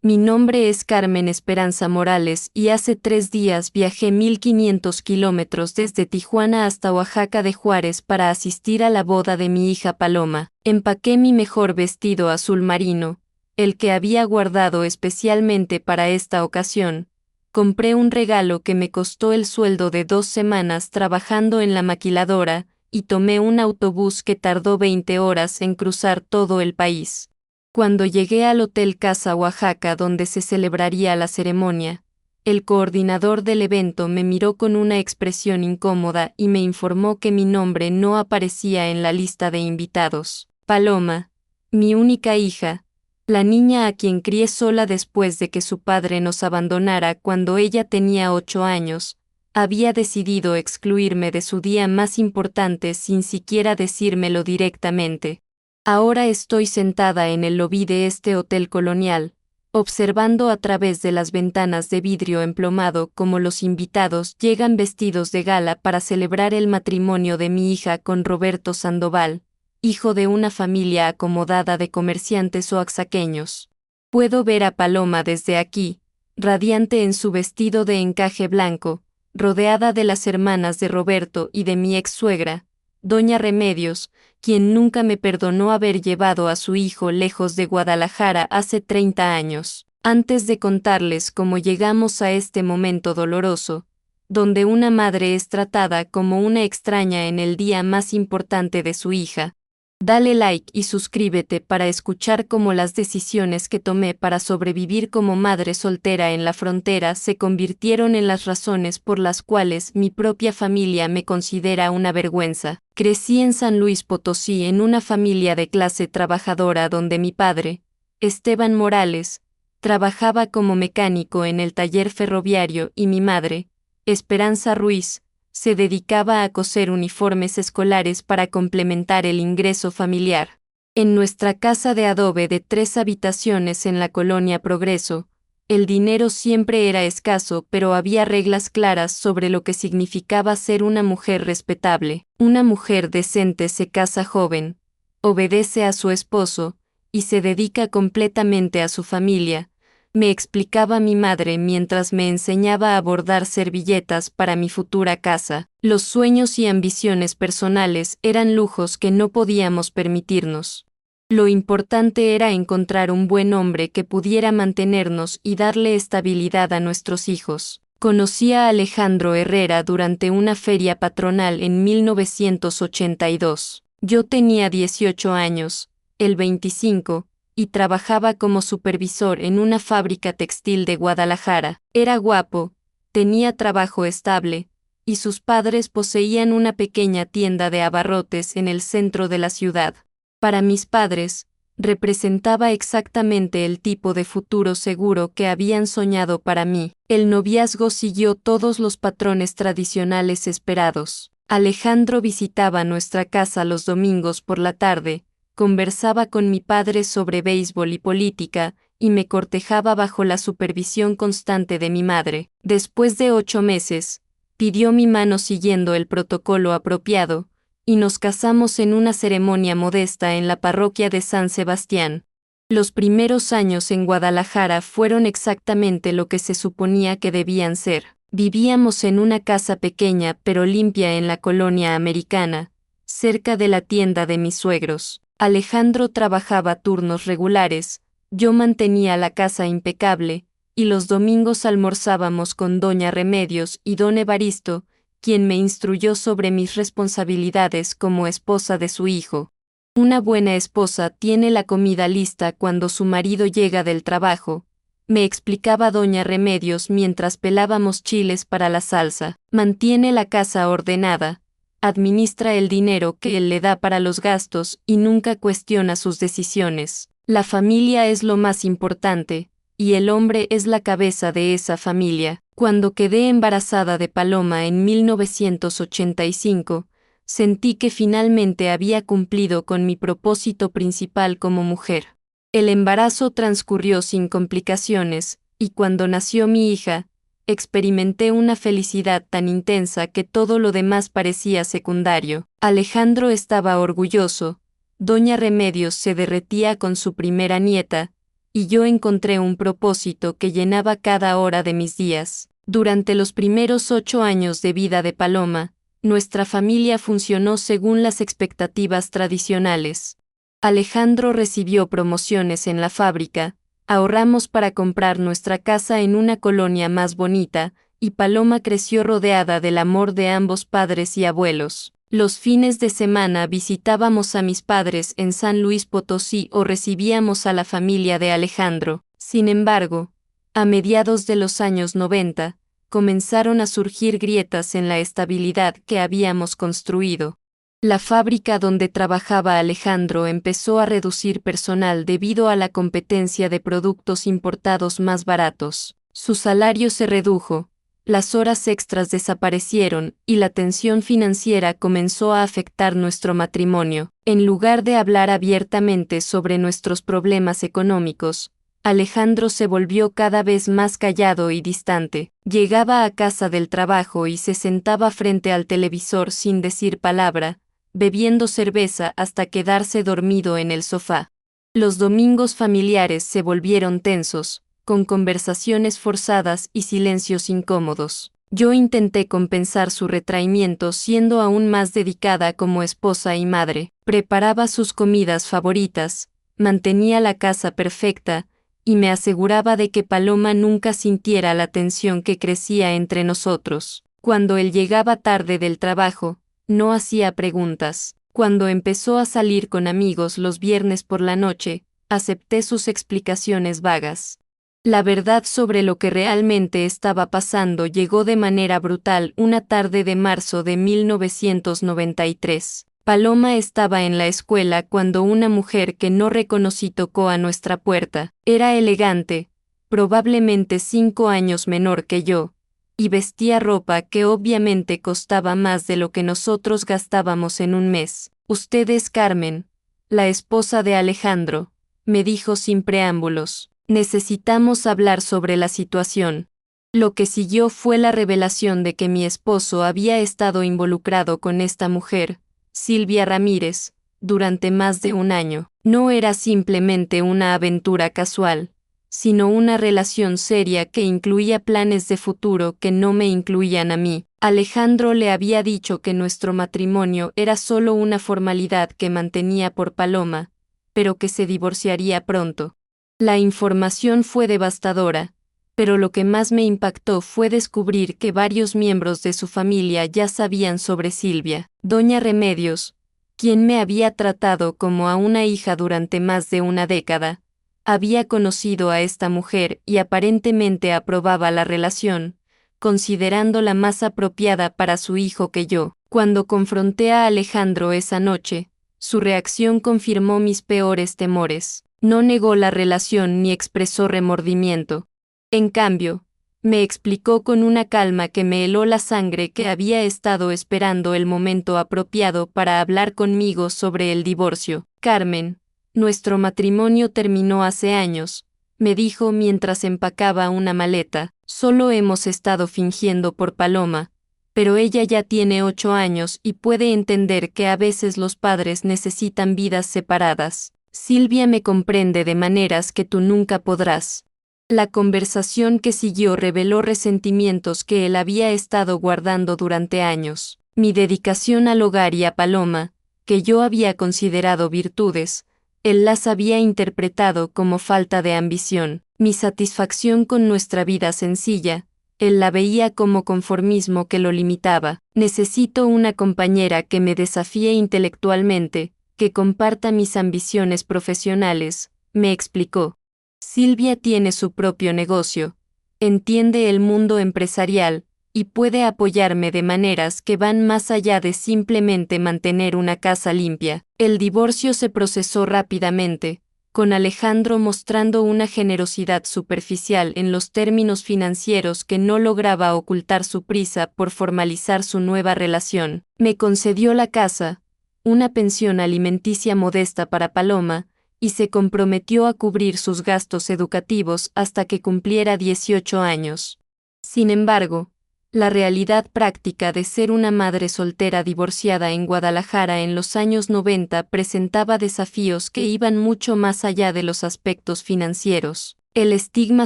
Mi nombre es Carmen Esperanza Morales y hace 3 días viajé 1500 kilómetros desde Tijuana hasta Oaxaca de Juárez para asistir a la boda de mi hija Paloma. Empaqué mi mejor vestido azul marino, el que había guardado especialmente para esta ocasión. Compré un regalo que me costó el sueldo de 2 semanas trabajando en la maquiladora, y tomé un autobús que tardó 20 horas en cruzar todo el país. Cuando llegué al Hotel Casa Oaxaca donde se celebraría la ceremonia, el coordinador del evento me miró con una expresión incómoda y me informó que mi nombre no aparecía en la lista de invitados. Paloma, mi única hija, la niña a quien crié sola después de que su padre nos abandonara cuando ella tenía 8 años, había decidido excluirme de su día más importante sin siquiera decírmelo directamente. Ahora estoy sentada en el lobby de este hotel colonial, observando a través de las ventanas de vidrio emplomado cómo los invitados llegan vestidos de gala para celebrar el matrimonio de mi hija con Roberto Sandoval, hijo de una familia acomodada de comerciantes oaxaqueños. Puedo ver a Paloma desde aquí, radiante en su vestido de encaje blanco, rodeada de las hermanas de Roberto y de mi ex-suegra, doña Remedios, quien nunca me perdonó haber llevado a su hijo lejos de Guadalajara hace 30 años. Antes de contarles cómo llegamos a este momento doloroso, donde una madre es tratada como una extraña en el día más importante de su hija, dale like y suscríbete para escuchar cómo las decisiones que tomé para sobrevivir como madre soltera en la frontera se convirtieron en las razones por las cuales mi propia familia me considera una vergüenza. Crecí en San Luis Potosí en una familia de clase trabajadora donde mi padre, Esteban Morales, trabajaba como mecánico en el taller ferroviario y mi madre, Esperanza Ruiz, se dedicaba a coser uniformes escolares para complementar el ingreso familiar. En nuestra casa de adobe de 3 habitaciones en la colonia Progreso, el dinero siempre era escaso, pero había reglas claras sobre lo que significaba ser una mujer respetable. Una mujer decente se casa joven, obedece a su esposo, y se dedica completamente a su familia, me explicaba mi madre mientras me enseñaba a bordar servilletas para mi futura casa. Los sueños y ambiciones personales eran lujos que no podíamos permitirnos. Lo importante era encontrar un buen hombre que pudiera mantenernos y darle estabilidad a nuestros hijos. Conocí a Alejandro Herrera durante una feria patronal en 1982. Yo tenía 18 años, él 25, y trabajaba como supervisor en una fábrica textil de Guadalajara. Era guapo, tenía trabajo estable, y sus padres poseían una pequeña tienda de abarrotes en el centro de la ciudad. Para mis padres, representaba exactamente el tipo de futuro seguro que habían soñado para mí. El noviazgo siguió todos los patrones tradicionales esperados. Alejandro visitaba nuestra casa los domingos por la tarde, conversaba con mi padre sobre béisbol y política, y me cortejaba bajo la supervisión constante de mi madre. Después de 8 meses, pidió mi mano siguiendo el protocolo apropiado, y nos casamos en una ceremonia modesta en la parroquia de San Sebastián. Los primeros años en Guadalajara fueron exactamente lo que se suponía que debían ser. Vivíamos en una casa pequeña pero limpia en la colonia americana, cerca de la tienda de mis suegros. Alejandro trabajaba turnos regulares, yo mantenía la casa impecable, y los domingos almorzábamos con doña Remedios y don Evaristo, quien me instruyó sobre mis responsabilidades como esposa de su hijo. Una buena esposa tiene la comida lista cuando su marido llega del trabajo, me explicaba doña Remedios mientras pelábamos chiles para la salsa. Mantiene la casa ordenada, administra el dinero que él le da para los gastos y nunca cuestiona sus decisiones. La familia es lo más importante, y el hombre es la cabeza de esa familia. Cuando quedé embarazada de Paloma en 1985, sentí que finalmente había cumplido con mi propósito principal como mujer. El embarazo transcurrió sin complicaciones, y cuando nació mi hija, experimenté una felicidad tan intensa que todo lo demás parecía secundario. Alejandro estaba orgulloso, doña Remedios se derretía con su primera nieta, y yo encontré un propósito que llenaba cada hora de mis días. Durante los primeros 8 años de vida de Paloma, nuestra familia funcionó según las expectativas tradicionales. Alejandro recibió promociones en la fábrica, ahorramos para comprar nuestra casa en una colonia más bonita, y Paloma creció rodeada del amor de ambos padres y abuelos. Los fines de semana visitábamos a mis padres en San Luis Potosí o recibíamos a la familia de Alejandro. Sin embargo, a mediados de los años 90, comenzaron a surgir grietas en la estabilidad que habíamos construido. La fábrica donde trabajaba Alejandro empezó a reducir personal debido a la competencia de productos importados más baratos. Su salario se redujo, las horas extras desaparecieron y la tensión financiera comenzó a afectar nuestro matrimonio. En lugar de hablar abiertamente sobre nuestros problemas económicos, Alejandro se volvió cada vez más callado y distante. Llegaba a casa del trabajo y se sentaba frente al televisor sin decir palabra, bebiendo cerveza hasta quedarse dormido en el sofá. Los domingos familiares se volvieron tensos, con conversaciones forzadas y silencios incómodos. Yo intenté compensar su retraimiento siendo aún más dedicada como esposa y madre. Preparaba sus comidas favoritas, mantenía la casa perfecta, y me aseguraba de que Paloma nunca sintiera la tensión que crecía entre nosotros. Cuando él llegaba tarde del trabajo, no hacía preguntas. Cuando empezó a salir con amigos los viernes por la noche, acepté sus explicaciones vagas. La verdad sobre lo que realmente estaba pasando llegó de manera brutal una tarde de marzo de 1993. Paloma estaba en la escuela cuando una mujer que no reconocí tocó a nuestra puerta. Era elegante, probablemente 5 años menor que yo, y vestía ropa que obviamente costaba más de lo que nosotros gastábamos en un mes. «Usted es Carmen, la esposa de Alejandro», me dijo sin preámbulos. «Necesitamos hablar sobre la situación». Lo que siguió fue la revelación de que mi esposo había estado involucrado con esta mujer, Silvia Ramírez, durante más de un año. No era simplemente una aventura casual, sino una relación seria que incluía planes de futuro que no me incluían a mí. Alejandro le había dicho que nuestro matrimonio era solo una formalidad que mantenía por Paloma, pero que se divorciaría pronto. La información fue devastadora, pero lo que más me impactó fue descubrir que varios miembros de su familia ya sabían sobre Silvia. Doña Remedios, quien me había tratado como a una hija durante más de una década, había conocido a esta mujer y aparentemente aprobaba la relación, considerándola más apropiada para su hijo que yo. Cuando confronté a Alejandro esa noche, su reacción confirmó mis peores temores. No negó la relación ni expresó remordimiento. En cambio, me explicó con una calma que me heló la sangre que había estado esperando el momento apropiado para hablar conmigo sobre el divorcio. «Carmen, nuestro matrimonio terminó hace años», me dijo mientras empacaba una maleta. «Solo hemos estado fingiendo por Paloma, pero ella ya tiene 8 años y puede entender que a veces los padres necesitan vidas separadas. Silvia me comprende de maneras que tú nunca podrás». La conversación que siguió reveló resentimientos que él había estado guardando durante años. Mi dedicación al hogar y a Paloma, que yo había considerado virtudes, él las había interpretado como falta de ambición. Mi satisfacción con nuestra vida sencilla, él la veía como conformismo que lo limitaba. «Necesito una compañera que me desafíe intelectualmente, que comparta mis ambiciones profesionales», me explicó. «Silvia tiene su propio negocio, entiende el mundo empresarial, y puede apoyarme de maneras que van más allá de simplemente mantener una casa limpia». El divorcio se procesó rápidamente, con Alejandro mostrando una generosidad superficial en los términos financieros que no lograba ocultar su prisa por formalizar su nueva relación. Me concedió la casa, una pensión alimenticia modesta para Paloma, y se comprometió a cubrir sus gastos educativos hasta que cumpliera 18 años. Sin embargo, La realidad práctica de ser una madre soltera divorciada en Guadalajara en los años 90 presentaba desafíos que iban mucho más allá de los aspectos financieros. El estigma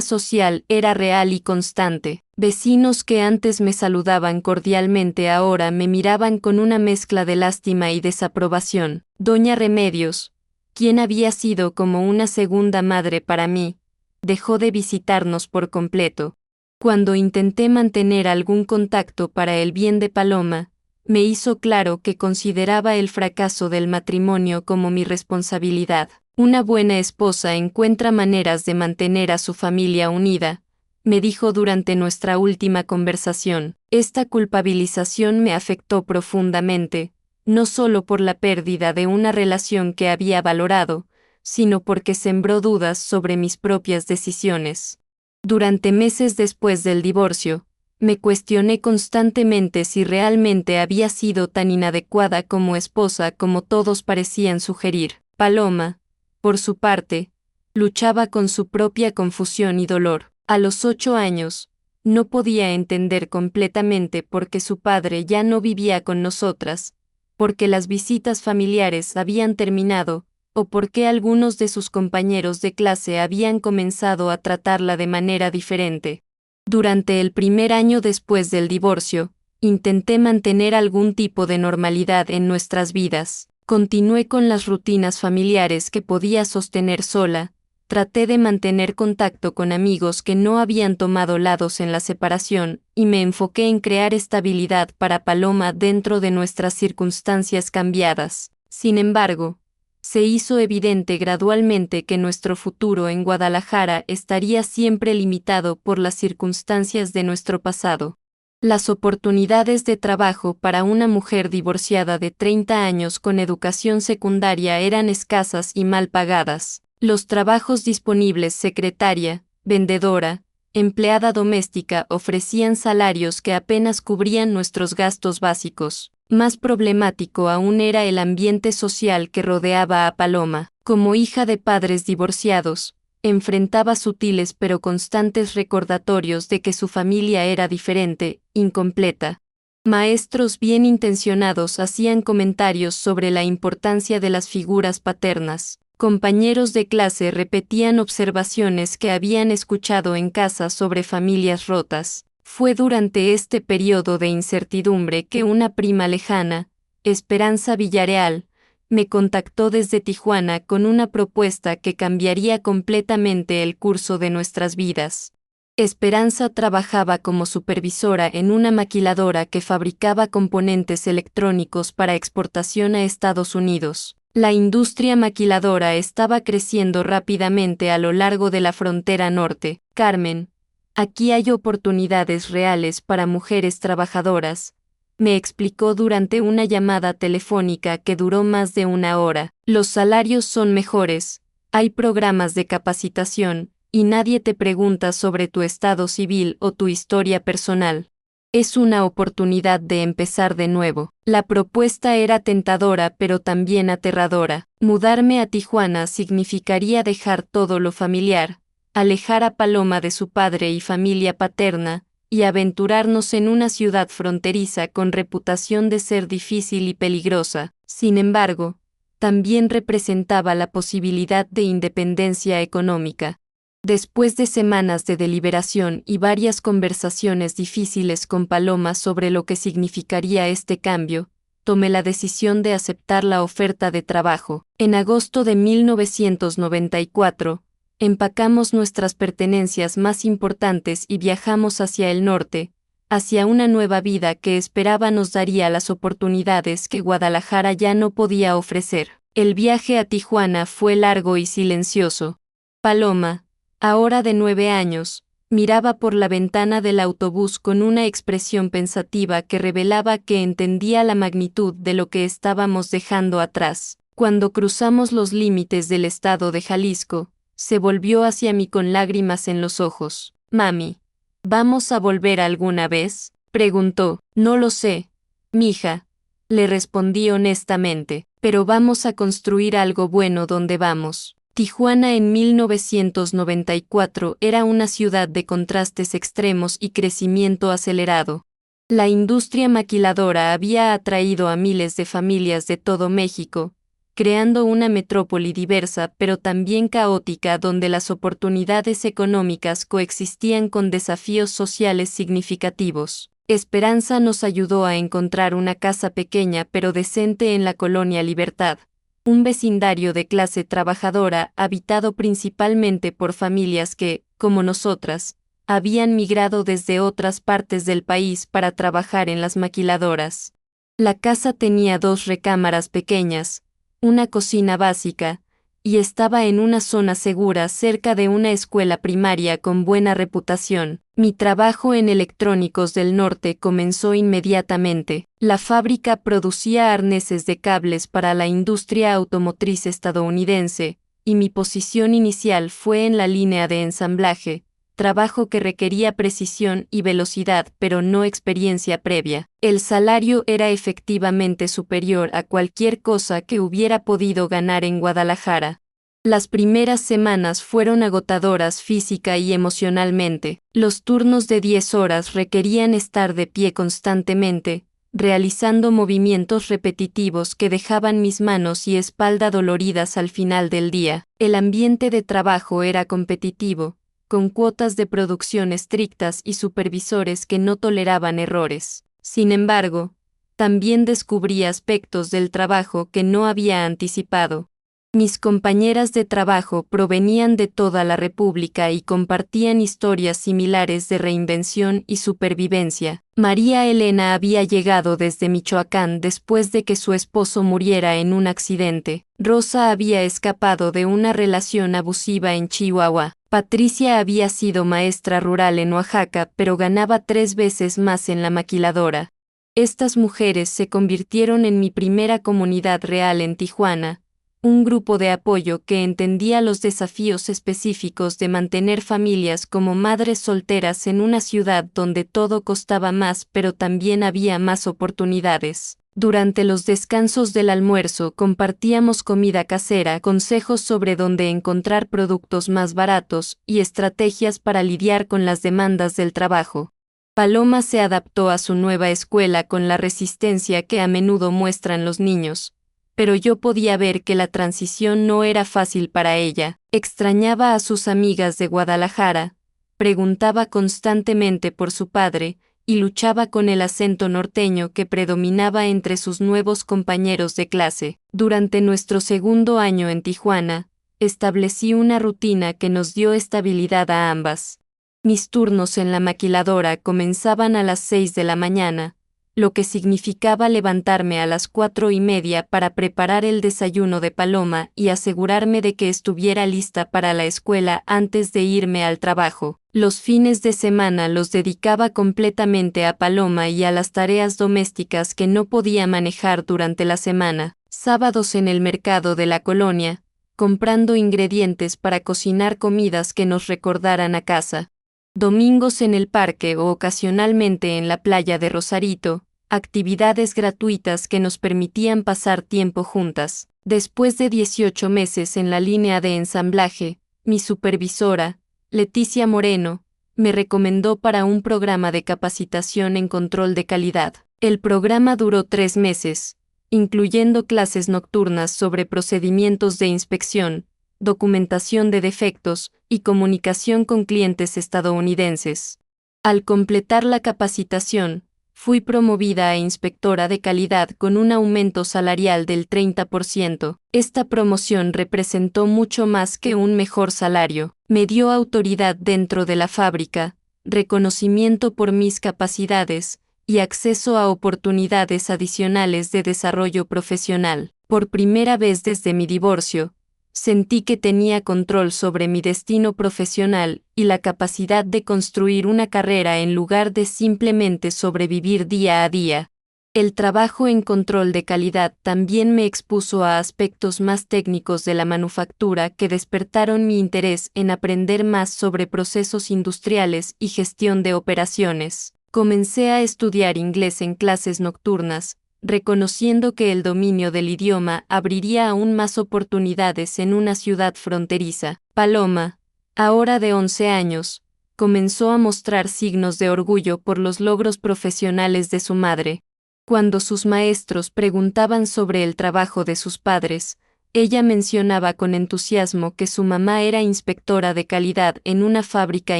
social era real y constante. Vecinos que antes me saludaban cordialmente ahora me miraban con una mezcla de lástima y desaprobación. Doña Remedios, quien había sido como una segunda madre para mí, dejó de visitarnos por completo. Cuando intenté mantener algún contacto para el bien de Paloma, me hizo claro que consideraba el fracaso del matrimonio como mi responsabilidad. Una buena esposa encuentra maneras de mantener a su familia unida, me dijo durante nuestra última conversación. Esta culpabilización me afectó profundamente, no solo por la pérdida de una relación que había valorado, sino porque sembró dudas sobre mis propias decisiones. Durante meses después del divorcio, me cuestioné constantemente si realmente había sido tan inadecuada como esposa como todos parecían sugerir. Paloma, por su parte, luchaba con su propia confusión y dolor. A los 8 años, no podía entender completamente por qué su padre ya no vivía con nosotras, porque las visitas familiares habían terminado, o por qué algunos de sus compañeros de clase habían comenzado a tratarla de manera diferente. Durante el primer año después del divorcio, intenté mantener algún tipo de normalidad en nuestras vidas. Continué con las rutinas familiares que podía sostener sola, traté de mantener contacto con amigos que no habían tomado lados en la separación, y me enfoqué en crear estabilidad para Paloma dentro de nuestras circunstancias cambiadas. Sin embargo, se hizo evidente gradualmente que nuestro futuro en Guadalajara estaría siempre limitado por las circunstancias de nuestro pasado. Las oportunidades de trabajo para una mujer divorciada de 30 años con educación secundaria eran escasas y mal pagadas. Los trabajos disponibles secretaria, vendedora, empleada doméstica ofrecían salarios que apenas cubrían nuestros gastos básicos. Más problemático aún era el ambiente social que rodeaba a Paloma. Como hija de padres divorciados, enfrentaba sutiles pero constantes recordatorios de que su familia era diferente, incompleta. Maestros bien intencionados hacían comentarios sobre la importancia de las figuras paternas. Compañeros de clase repetían observaciones que habían escuchado en casa sobre familias rotas. Fue durante este periodo de incertidumbre que una prima lejana, Esperanza Villarreal, me contactó desde Tijuana con una propuesta que cambiaría completamente el curso de nuestras vidas. Esperanza trabajaba como supervisora en una maquiladora que fabricaba componentes electrónicos para exportación a Estados Unidos. La industria maquiladora estaba creciendo rápidamente a lo largo de la frontera norte. Carmen, aquí hay oportunidades reales para mujeres trabajadoras, me explicó durante una llamada telefónica que duró más de 1 hora. Los salarios son mejores, hay programas de capacitación, y nadie te pregunta sobre tu estado civil o tu historia personal. Es una oportunidad de empezar de nuevo. La propuesta era tentadora pero también aterradora. Mudarme a Tijuana significaría dejar todo lo familiar, alejar a Paloma de su padre y familia paterna, y aventurarnos en una ciudad fronteriza con reputación de ser difícil y peligrosa. Sin embargo, también representaba la posibilidad de independencia económica. Después de semanas de deliberación y varias conversaciones difíciles con Paloma sobre lo que significaría este cambio, tomé la decisión de aceptar la oferta de trabajo. En agosto de 1994, empacamos nuestras pertenencias más importantes y viajamos hacia el norte, hacia una nueva vida que esperaba nos daría las oportunidades que Guadalajara ya no podía ofrecer. El viaje a Tijuana fue largo y silencioso. Paloma, ahora de 9 años, miraba por la ventana del autobús con una expresión pensativa que revelaba que entendía la magnitud de lo que estábamos dejando atrás. Cuando cruzamos los límites del estado de Jalisco, se volvió hacia mí con lágrimas en los ojos. «Mami, ¿vamos a volver alguna vez?», preguntó. «No lo sé, mija», le respondí honestamente, «pero vamos a construir algo bueno donde vamos». Tijuana en 1994 era una ciudad de contrastes extremos y crecimiento acelerado. La industria maquiladora había atraído a miles de familias de todo México, creando una metrópoli diversa pero también caótica donde las oportunidades económicas coexistían con desafíos sociales significativos. Esperanza nos ayudó a encontrar una casa pequeña pero decente en la colonia Libertad, un vecindario de clase trabajadora habitado principalmente por familias que, como nosotras, habían migrado desde otras partes del país para trabajar en las maquiladoras. La casa tenía 2 recámaras pequeñas, una cocina básica, y estaba en una zona segura cerca de una escuela primaria con buena reputación. Mi trabajo en Electrónicos del Norte comenzó inmediatamente. La fábrica producía arneses de cables para la industria automotriz estadounidense, y mi posición inicial fue en la línea de ensamblaje, trabajo que requería precisión y velocidad pero no experiencia previa. El salario era efectivamente superior a cualquier cosa que hubiera podido ganar en Guadalajara. Las primeras semanas fueron agotadoras física y emocionalmente. Los turnos de 10 horas requerían estar de pie constantemente, realizando movimientos repetitivos que dejaban mis manos y espalda doloridas al final del día. El ambiente de trabajo era competitivo, con cuotas de producción estrictas y supervisores que no toleraban errores. Sin embargo, también descubrí aspectos del trabajo que no había anticipado. Mis compañeras de trabajo provenían de toda la República y compartían historias similares de reinvención y supervivencia. María Elena había llegado desde Michoacán después de que su esposo muriera en un accidente. Rosa había escapado de una relación abusiva en Chihuahua. Patricia había sido maestra rural en Oaxaca, pero ganaba 3 veces más en la maquiladora. Estas mujeres se convirtieron en mi primera comunidad real en Tijuana, un grupo de apoyo que entendía los desafíos específicos de mantener familias como madres solteras en una ciudad donde todo costaba más pero también había más oportunidades. Durante los descansos del almuerzo compartíamos comida casera, consejos sobre dónde encontrar productos más baratos y estrategias para lidiar con las demandas del trabajo. Paloma se adaptó a su nueva escuela con la resistencia que a menudo muestran los niños, pero yo podía ver que la transición no era fácil para ella. Extrañaba a sus amigas de Guadalajara, preguntaba constantemente por su padre, y luchaba con el acento norteño que predominaba entre sus nuevos compañeros de clase. Durante nuestro segundo año en Tijuana, establecí una rutina que nos dio estabilidad a ambas. Mis turnos en la maquiladora comenzaban a las 6 de la mañana, lo que significaba levantarme a las 4:30 para preparar el desayuno de Paloma y asegurarme de que estuviera lista para la escuela antes de irme al trabajo. Los fines de semana los dedicaba completamente a Paloma y a las tareas domésticas que no podía manejar durante la semana. Sábados en el mercado de la colonia, comprando ingredientes para cocinar comidas que nos recordaran a casa. Domingos en el parque o ocasionalmente en la playa de Rosarito, actividades gratuitas que nos permitían pasar tiempo juntas. Después de 18 meses en la línea de ensamblaje, mi supervisora, Leticia Moreno, me recomendó para un programa de capacitación en control de calidad. El programa duró 3 meses, incluyendo clases nocturnas sobre procedimientos de inspección, documentación de defectos y comunicación con clientes estadounidenses. Al completar la capacitación, fui promovida a inspectora de calidad con un aumento salarial del 30%. Esta promoción representó mucho más que un mejor salario. Me dio autoridad dentro de la fábrica, reconocimiento por mis capacidades y acceso a oportunidades adicionales de desarrollo profesional. Por primera vez desde mi divorcio, sentí que tenía control sobre mi destino profesional y la capacidad de construir una carrera en lugar de simplemente sobrevivir día a día. El trabajo en control de calidad también me expuso a aspectos más técnicos de la manufactura que despertaron mi interés en aprender más sobre procesos industriales y gestión de operaciones. Comencé a estudiar inglés en clases nocturnas, reconociendo que el dominio del idioma abriría aún más oportunidades en una ciudad fronteriza. Paloma, ahora de 11 años, comenzó a mostrar signos de orgullo por los logros profesionales de su madre. Cuando sus maestros preguntaban sobre el trabajo de sus padres, ella mencionaba con entusiasmo que su mamá era inspectora de calidad en una fábrica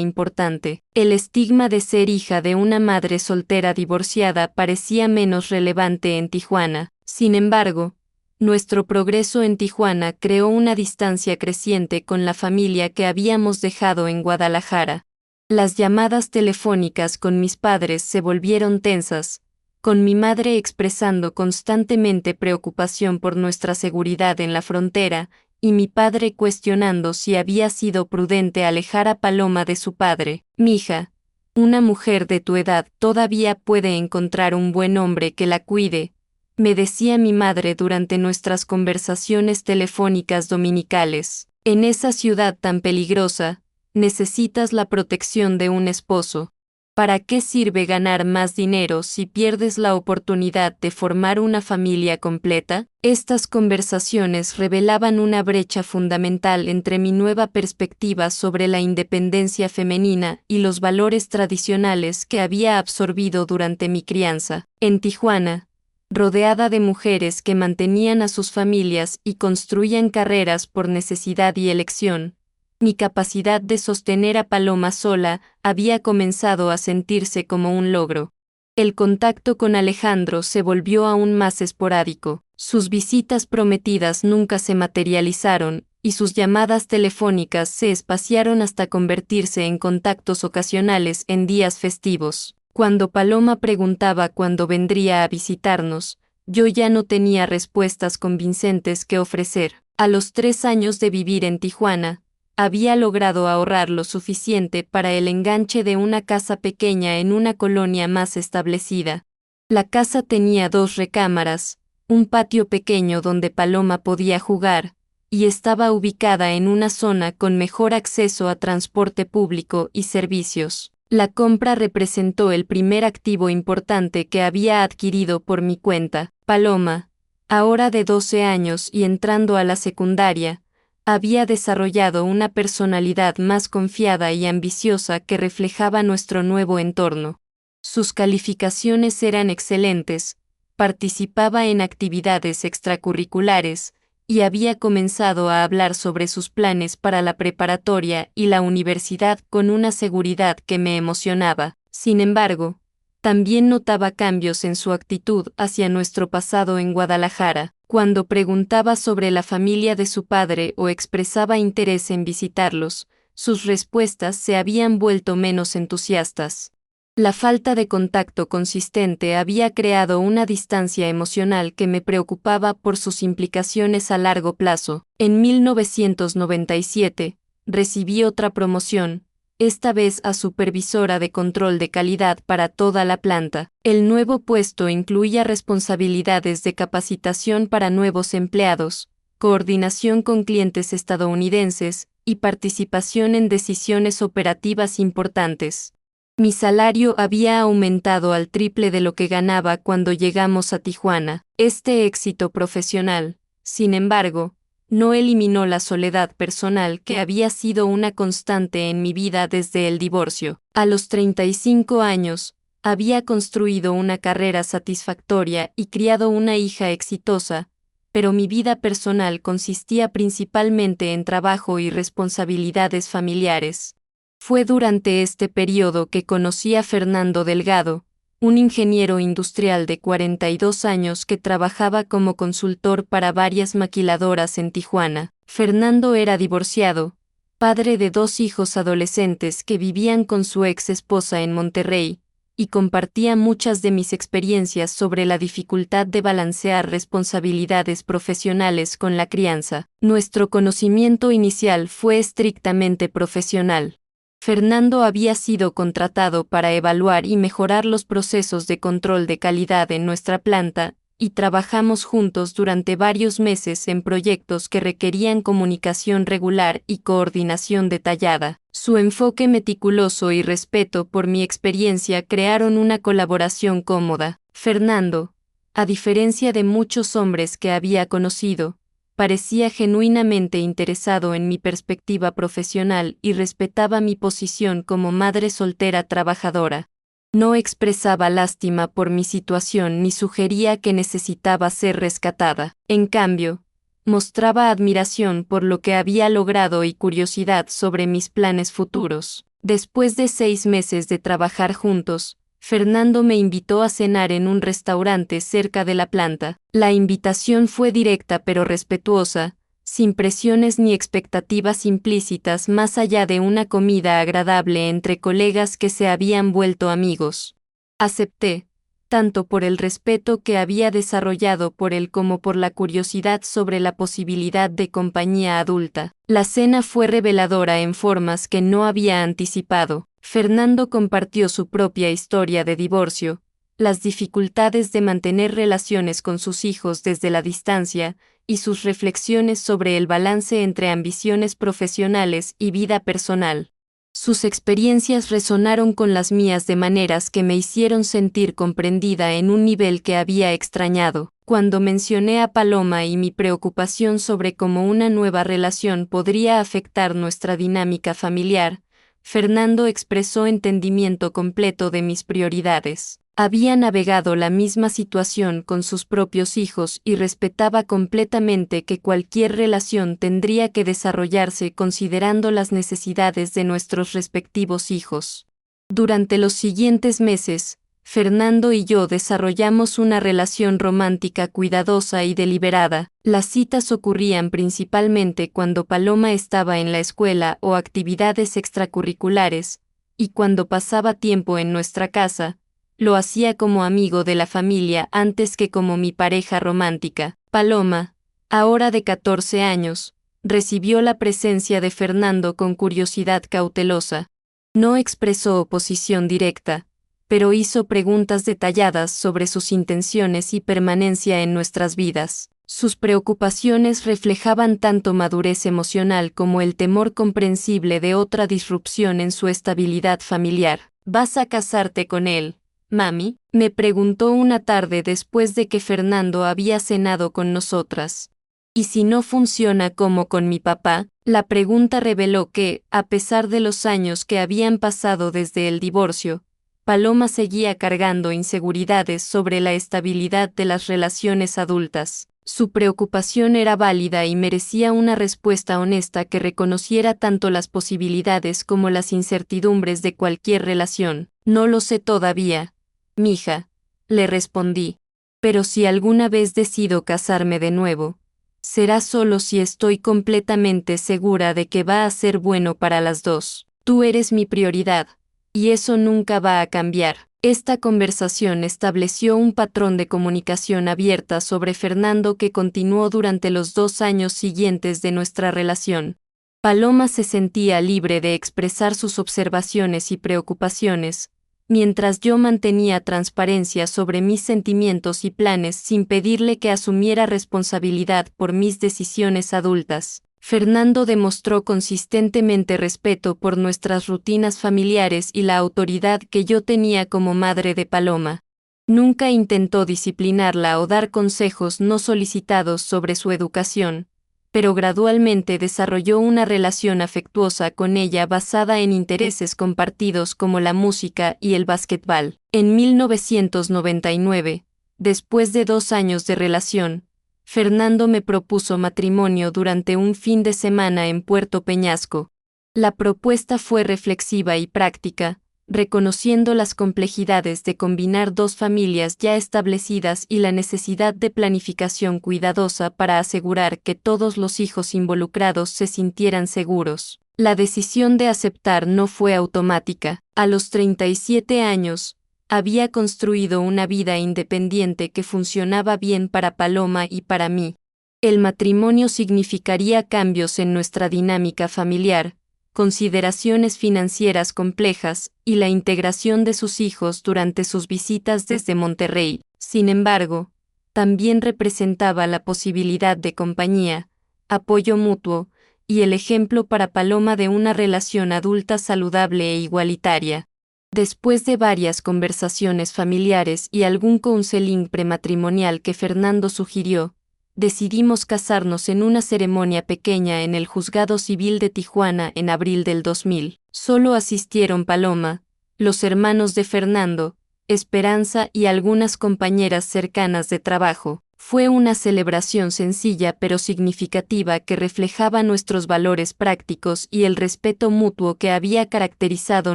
importante. El estigma de ser hija de una madre soltera divorciada parecía menos relevante en Tijuana. Sin embargo, nuestro progreso en Tijuana creó una distancia creciente con la familia que habíamos dejado en Guadalajara. Las llamadas telefónicas con mis padres se volvieron tensas, con mi madre expresando constantemente preocupación por nuestra seguridad en la frontera, y mi padre cuestionando si había sido prudente alejar a Paloma de su padre. Mija, una mujer de tu edad todavía puede encontrar un buen hombre que la cuide, me decía mi madre durante nuestras conversaciones telefónicas dominicales. En esa ciudad tan peligrosa, necesitas la protección de un esposo. ¿Para qué sirve ganar más dinero si pierdes la oportunidad de formar una familia completa? Estas conversaciones revelaban una brecha fundamental entre mi nueva perspectiva sobre la independencia femenina y los valores tradicionales que había absorbido durante mi crianza. En Tijuana, rodeada de mujeres que mantenían a sus familias y construían carreras por necesidad y elección, mi capacidad de sostener a Paloma sola había comenzado a sentirse como un logro. El contacto con Alejandro se volvió aún más esporádico, sus visitas prometidas nunca se materializaron, y sus llamadas telefónicas se espaciaron hasta convertirse en contactos ocasionales en días festivos. Cuando Paloma preguntaba cuándo vendría a visitarnos, yo ya no tenía respuestas convincentes que ofrecer. A los 3 años de vivir en Tijuana, había logrado ahorrar lo suficiente para el enganche de una casa pequeña en una colonia más establecida. La casa tenía 2 recámaras, un patio pequeño donde Paloma podía jugar, y estaba ubicada en una zona con mejor acceso a transporte público y servicios. La compra representó el primer activo importante que había adquirido por mi cuenta. Paloma, ahora de 12 años y entrando a la secundaria, había desarrollado una personalidad más confiada y ambiciosa que reflejaba nuestro nuevo entorno. Sus calificaciones eran excelentes, participaba en actividades extracurriculares, y había comenzado a hablar sobre sus planes para la preparatoria y la universidad con una seguridad que me emocionaba. Sin embargo, también notaba cambios en su actitud hacia nuestro pasado en Guadalajara. Cuando preguntaba sobre la familia de su padre o expresaba interés en visitarlos, sus respuestas se habían vuelto menos entusiastas. La falta de contacto consistente había creado una distancia emocional que me preocupaba por sus implicaciones a largo plazo. En 1997, recibí otra promoción, esta vez a supervisora de control de calidad para toda la planta. El nuevo puesto incluía responsabilidades de capacitación para nuevos empleados, coordinación con clientes estadounidenses y participación en decisiones operativas importantes. Mi salario había aumentado al triple de lo que ganaba cuando llegamos a Tijuana. Este éxito profesional, sin embargo, no eliminó la soledad personal que había sido una constante en mi vida desde el divorcio. A los 35 años, había construido una carrera satisfactoria y criado una hija exitosa, pero mi vida personal consistía principalmente en trabajo y responsabilidades familiares. Fue durante este periodo que conocí a Fernando Delgado, un ingeniero industrial de 42 años que trabajaba como consultor para varias maquiladoras en Tijuana. Fernando era divorciado, padre de 2 hijos adolescentes que vivían con su ex esposa en Monterrey, y compartía muchas de mis experiencias sobre la dificultad de balancear responsabilidades profesionales con la crianza. Nuestro conocimiento inicial fue estrictamente profesional. Fernando había sido contratado para evaluar y mejorar los procesos de control de calidad en nuestra planta, y trabajamos juntos durante varios meses en proyectos que requerían comunicación regular y coordinación detallada. Su enfoque meticuloso y respeto por mi experiencia crearon una colaboración cómoda. Fernando, a diferencia de muchos hombres que había conocido, parecía genuinamente interesado en mi perspectiva profesional y respetaba mi posición como madre soltera trabajadora. No expresaba lástima por mi situación ni sugería que necesitaba ser rescatada. En cambio, mostraba admiración por lo que había logrado y curiosidad sobre mis planes futuros. Después de 6 meses de trabajar juntos, Fernando me invitó a cenar en un restaurante cerca de la planta. La invitación fue directa pero respetuosa, sin presiones ni expectativas implícitas más allá de una comida agradable entre colegas que se habían vuelto amigos. Acepté, tanto por el respeto que había desarrollado por él como por la curiosidad sobre la posibilidad de compañía adulta. La cena fue reveladora en formas que no había anticipado. Fernando compartió su propia historia de divorcio, las dificultades de mantener relaciones con sus hijos desde la distancia, y sus reflexiones sobre el balance entre ambiciones profesionales y vida personal. Sus experiencias resonaron con las mías de maneras que me hicieron sentir comprendida en un nivel que había extrañado. Cuando mencioné a Paloma y mi preocupación sobre cómo una nueva relación podría afectar nuestra dinámica familiar, Fernando expresó entendimiento completo de mis prioridades. Había navegado la misma situación con sus propios hijos y respetaba completamente que cualquier relación tendría que desarrollarse considerando las necesidades de nuestros respectivos hijos. Durante los siguientes meses, Fernando y yo desarrollamos una relación romántica cuidadosa y deliberada. Las citas ocurrían principalmente cuando Paloma estaba en la escuela o actividades extracurriculares, y cuando pasaba tiempo en nuestra casa, lo hacía como amigo de la familia antes que como mi pareja romántica. Paloma, ahora de 14 años, recibió la presencia de Fernando con curiosidad cautelosa. No expresó oposición directa, pero hizo preguntas detalladas sobre sus intenciones y permanencia en nuestras vidas. Sus preocupaciones reflejaban tanto madurez emocional como el temor comprensible de otra disrupción en su estabilidad familiar. ¿Vas a casarte con él, mami?, me preguntó una tarde después de que Fernando había cenado con nosotras. ¿Y si no funciona como con mi papá? La pregunta reveló que, a pesar de los años que habían pasado desde el divorcio, Paloma seguía cargando inseguridades sobre la estabilidad de las relaciones adultas. Su preocupación era válida y merecía una respuesta honesta que reconociera tanto las posibilidades como las incertidumbres de cualquier relación. No lo sé todavía, mija, le respondí. Pero si alguna vez decido casarme de nuevo, será solo si estoy completamente segura de que va a ser bueno para las dos. Tú eres mi prioridad, y eso nunca va a cambiar. Esta conversación estableció un patrón de comunicación abierta sobre Fernando que continuó durante los 2 años siguientes de nuestra relación. Paloma se sentía libre de expresar sus observaciones y preocupaciones, mientras yo mantenía transparencia sobre mis sentimientos y planes sin pedirle que asumiera responsabilidad por mis decisiones adultas. Fernando demostró consistentemente respeto por nuestras rutinas familiares y la autoridad que yo tenía como madre de Paloma. Nunca intentó disciplinarla o dar consejos no solicitados sobre su educación, pero gradualmente desarrolló una relación afectuosa con ella basada en intereses compartidos como la música y el básquetbol. En 1999, después de 2 años de relación, Fernando me propuso matrimonio durante un fin de semana en Puerto Peñasco. La propuesta fue reflexiva y práctica, reconociendo las complejidades de combinar 2 familias ya establecidas y la necesidad de planificación cuidadosa para asegurar que todos los hijos involucrados se sintieran seguros. La decisión de aceptar no fue automática. A los 37 años, había construido una vida independiente que funcionaba bien para Paloma y para mí. El matrimonio significaría cambios en nuestra dinámica familiar, consideraciones financieras complejas y la integración de sus hijos durante sus visitas desde Monterrey. Sin embargo, también representaba la posibilidad de compañía, apoyo mutuo y el ejemplo para Paloma de una relación adulta saludable e igualitaria. Después de varias conversaciones familiares y algún counseling prematrimonial que Fernando sugirió, decidimos casarnos en una ceremonia pequeña en el Juzgado Civil de Tijuana en abril del 2000. Solo asistieron Paloma, los hermanos de Fernando, Esperanza y algunas compañeras cercanas de trabajo. Fue una celebración sencilla pero significativa que reflejaba nuestros valores prácticos y el respeto mutuo que había caracterizado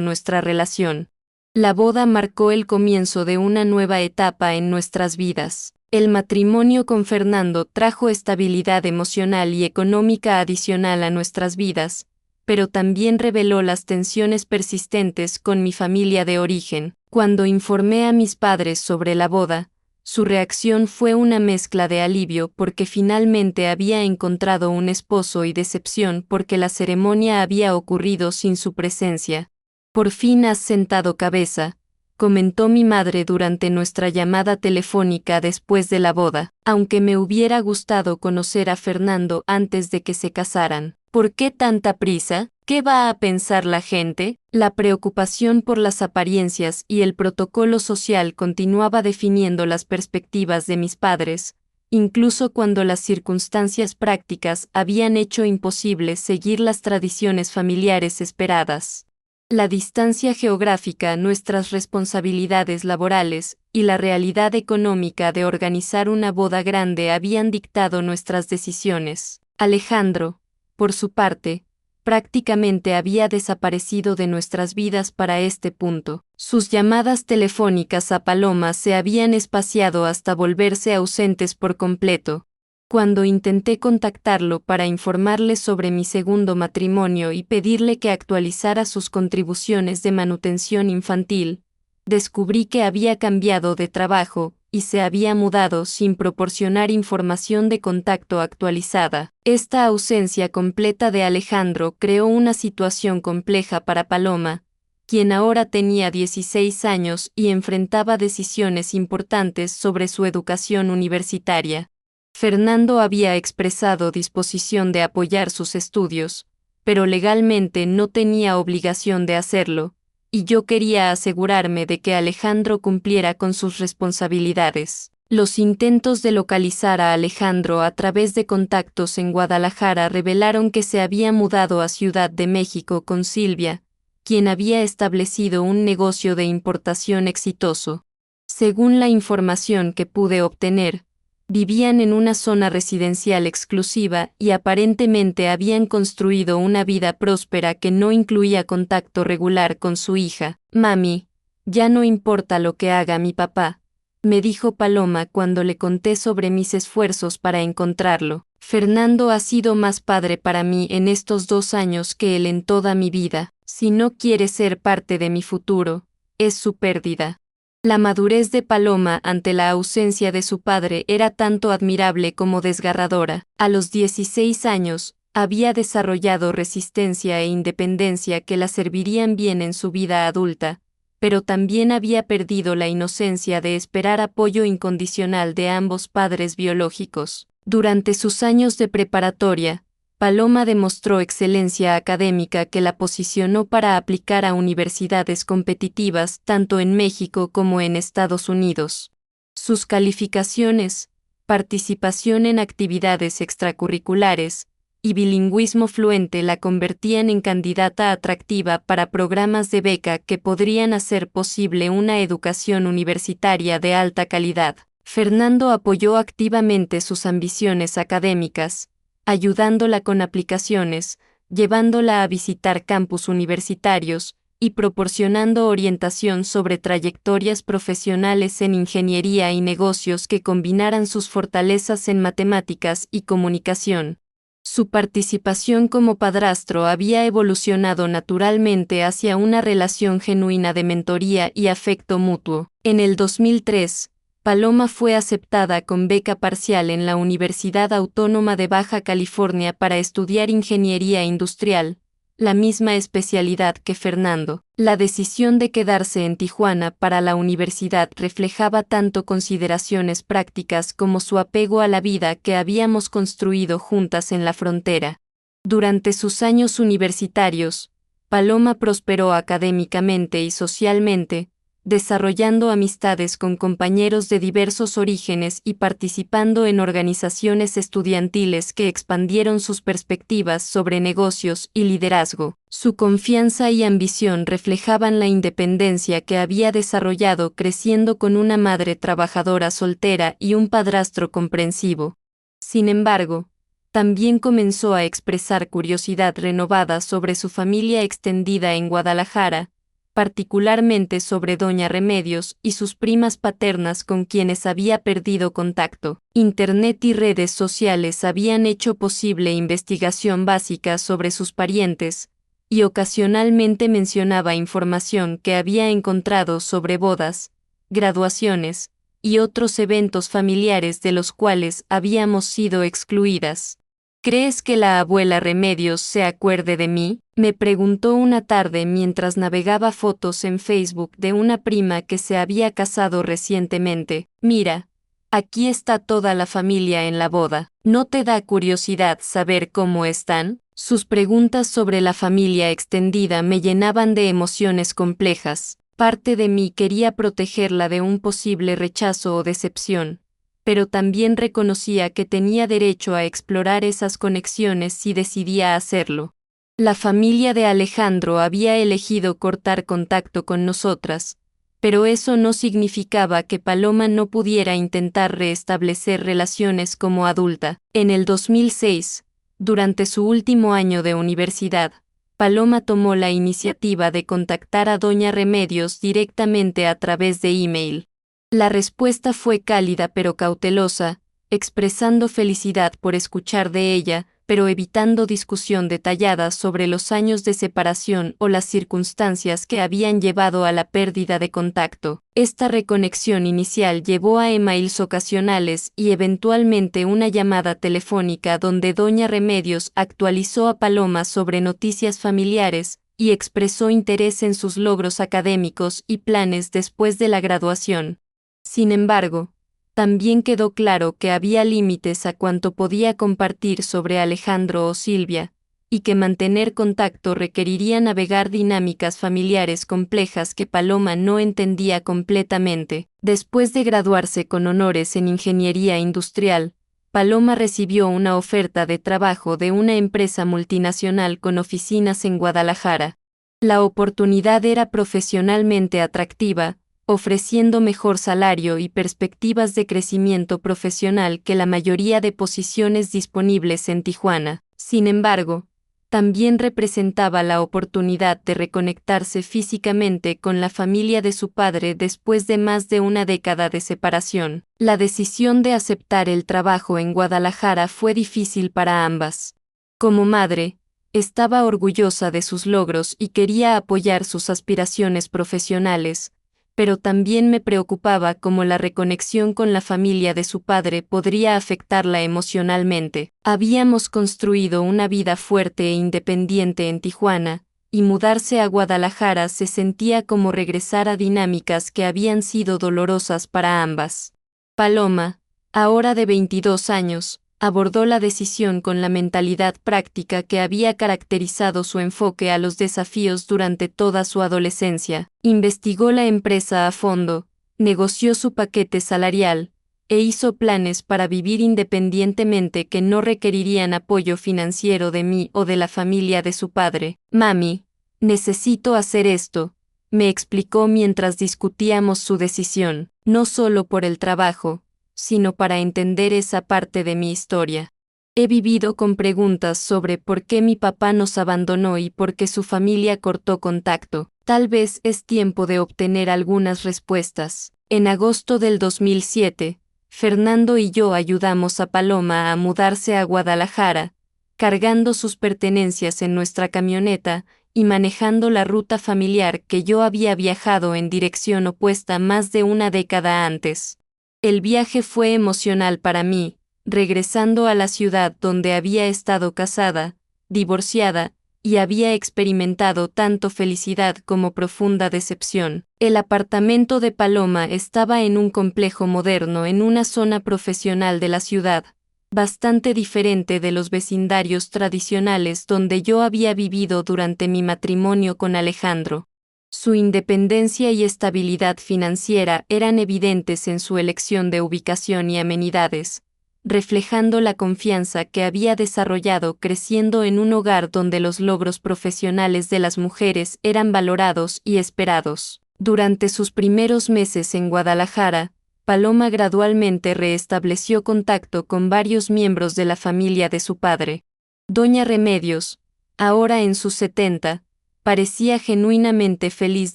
nuestra relación. La boda marcó el comienzo de una nueva etapa en nuestras vidas. El matrimonio con Fernando trajo estabilidad emocional y económica adicional a nuestras vidas, pero también reveló las tensiones persistentes con mi familia de origen. Cuando informé a mis padres sobre la boda, su reacción fue una mezcla de alivio porque finalmente había encontrado un esposo y decepción porque la ceremonia había ocurrido sin su presencia. «Por fin has sentado cabeza», comentó mi madre durante nuestra llamada telefónica después de la boda, aunque me hubiera gustado conocer a Fernando antes de que se casaran. ¿Por qué tanta prisa? ¿Qué va a pensar la gente? La preocupación por las apariencias y el protocolo social continuaba definiendo las perspectivas de mis padres, incluso cuando las circunstancias prácticas habían hecho imposible seguir las tradiciones familiares esperadas. La distancia geográfica, nuestras responsabilidades laborales y la realidad económica de organizar una boda grande habían dictado nuestras decisiones. Alejandro, por su parte, prácticamente había desaparecido de nuestras vidas para este punto. Sus llamadas telefónicas a Paloma se habían espaciado hasta volverse ausentes por completo. Cuando intenté contactarlo para informarle sobre mi segundo matrimonio y pedirle que actualizara sus contribuciones de manutención infantil, descubrí que había cambiado de trabajo y se había mudado sin proporcionar información de contacto actualizada. Esta ausencia completa de Alejandro creó una situación compleja para Paloma, quien ahora tenía 16 años y enfrentaba decisiones importantes sobre su educación universitaria. Fernando había expresado disposición de apoyar sus estudios, pero legalmente no tenía obligación de hacerlo, y yo quería asegurarme de que Alejandro cumpliera con sus responsabilidades. Los intentos de localizar a Alejandro a través de contactos en Guadalajara revelaron que se había mudado a Ciudad de México con Silvia, quien había establecido un negocio de importación exitoso. Según la información que pude obtener, vivían en una zona residencial exclusiva y aparentemente habían construido una vida próspera que no incluía contacto regular con su hija. «Mami, ya no importa lo que haga mi papá», me dijo Paloma cuando le conté sobre mis esfuerzos para encontrarlo. «Fernando ha sido más padre para mí en estos 2 años que él en toda mi vida. Si no quiere ser parte de mi futuro, es su pérdida». La madurez de Paloma ante la ausencia de su padre era tanto admirable como desgarradora. A los 16 años, había desarrollado resistencia e independencia que la servirían bien en su vida adulta, pero también había perdido la inocencia de esperar apoyo incondicional de ambos padres biológicos. Durante sus años de preparatoria, Paloma demostró excelencia académica que la posicionó para aplicar a universidades competitivas tanto en México como en Estados Unidos. Sus calificaciones, participación en actividades extracurriculares y bilingüismo fluente la convertían en candidata atractiva para programas de beca que podrían hacer posible una educación universitaria de alta calidad. Fernando apoyó activamente sus ambiciones académicas, ayudándola con aplicaciones, llevándola a visitar campus universitarios y proporcionando orientación sobre trayectorias profesionales en ingeniería y negocios que combinaran sus fortalezas en matemáticas y comunicación. Su participación como padrastro había evolucionado naturalmente hacia una relación genuina de mentoría y afecto mutuo. En el 2003, Paloma fue aceptada con beca parcial en la Universidad Autónoma de Baja California para estudiar ingeniería industrial, la misma especialidad que Fernando. La decisión de quedarse en Tijuana para la universidad reflejaba tanto consideraciones prácticas como su apego a la vida que habíamos construido juntas en la frontera. Durante sus años universitarios, Paloma prosperó académicamente y socialmente, desarrollando amistades con compañeros de diversos orígenes y participando en organizaciones estudiantiles que expandieron sus perspectivas sobre negocios y liderazgo. Su confianza y ambición reflejaban la independencia que había desarrollado creciendo con una madre trabajadora soltera y un padrastro comprensivo. Sin embargo, también comenzó a expresar curiosidad renovada sobre su familia extendida en Guadalajara, particularmente sobre doña Remedios y sus primas paternas con quienes había perdido contacto. Internet y redes sociales habían hecho posible investigación básica sobre sus parientes, y ocasionalmente mencionaba información que había encontrado sobre bodas, graduaciones, y otros eventos familiares de los cuales habíamos sido excluidas. ¿Crees que la abuela Remedios se acuerde de mí?, me preguntó una tarde mientras navegaba fotos en Facebook de una prima que se había casado recientemente. Mira, aquí está toda la familia en la boda. ¿No te da curiosidad saber cómo están? Sus preguntas sobre la familia extendida me llenaban de emociones complejas. Parte de mí quería protegerla de un posible rechazo o decepción, pero también reconocía que tenía derecho a explorar esas conexiones si decidía hacerlo. La familia de Alejandro había elegido cortar contacto con nosotras, pero eso no significaba que Paloma no pudiera intentar restablecer relaciones como adulta. En el 2006, durante su último año de universidad, Paloma tomó la iniciativa de contactar a doña Remedios directamente a través de email. La respuesta fue cálida pero cautelosa, expresando felicidad por escuchar de ella, pero evitando discusión detallada sobre los años de separación o las circunstancias que habían llevado a la pérdida de contacto. Esta reconexión inicial llevó a emails ocasionales y eventualmente una llamada telefónica donde doña Remedios actualizó a Paloma sobre noticias familiares y expresó interés en sus logros académicos y planes después de la graduación. Sin embargo, también quedó claro que había límites a cuanto podía compartir sobre Alejandro o Silvia, y que mantener contacto requeriría navegar dinámicas familiares complejas que Paloma no entendía completamente. Después de graduarse con honores en ingeniería industrial, Paloma recibió una oferta de trabajo de una empresa multinacional con oficinas en Guadalajara. La oportunidad era profesionalmente atractiva, ofreciendo mejor salario y perspectivas de crecimiento profesional que la mayoría de posiciones disponibles en Tijuana. Sin embargo, también representaba la oportunidad de reconectarse físicamente con la familia de su padre después de más de una década de separación. La decisión de aceptar el trabajo en Guadalajara fue difícil para ambas. Como madre, estaba orgullosa de sus logros y quería apoyar sus aspiraciones profesionales, pero también me preocupaba cómo la reconexión con la familia de su padre podría afectarla emocionalmente. Habíamos construido una vida fuerte e independiente en Tijuana, y mudarse a Guadalajara se sentía como regresar a dinámicas que habían sido dolorosas para ambas. Paloma, ahora de 22 años, abordó la decisión con la mentalidad práctica que había caracterizado su enfoque a los desafíos durante toda su adolescencia. Investigó la empresa a fondo, negoció su paquete salarial, e hizo planes para vivir independientemente que no requerirían apoyo financiero de mí o de la familia de su padre. Mami, necesito hacer esto, me explicó mientras discutíamos su decisión, no solo por el trabajo, sino para entender esa parte de mi historia. He vivido con preguntas sobre por qué mi papá nos abandonó y por qué su familia cortó contacto. Tal vez es tiempo de obtener algunas respuestas. En agosto del 2007, Fernando y yo ayudamos a Paloma a mudarse a Guadalajara, cargando sus pertenencias en nuestra camioneta y manejando la ruta familiar que yo había viajado en dirección opuesta más de una década antes. El viaje fue emocional para mí, regresando a la ciudad donde había estado casada, divorciada, y había experimentado tanto felicidad como profunda decepción. El apartamento de Paloma estaba en un complejo moderno en una zona profesional de la ciudad, bastante diferente de los vecindarios tradicionales donde yo había vivido durante mi matrimonio con Alejandro. Su independencia y estabilidad financiera eran evidentes en su elección de ubicación y amenidades, reflejando la confianza que había desarrollado creciendo en un hogar donde los logros profesionales de las mujeres eran valorados y esperados. Durante sus primeros meses en Guadalajara, Paloma gradualmente reestableció contacto con varios miembros de la familia de su padre. Doña Remedios, ahora en sus 70, parecía genuinamente feliz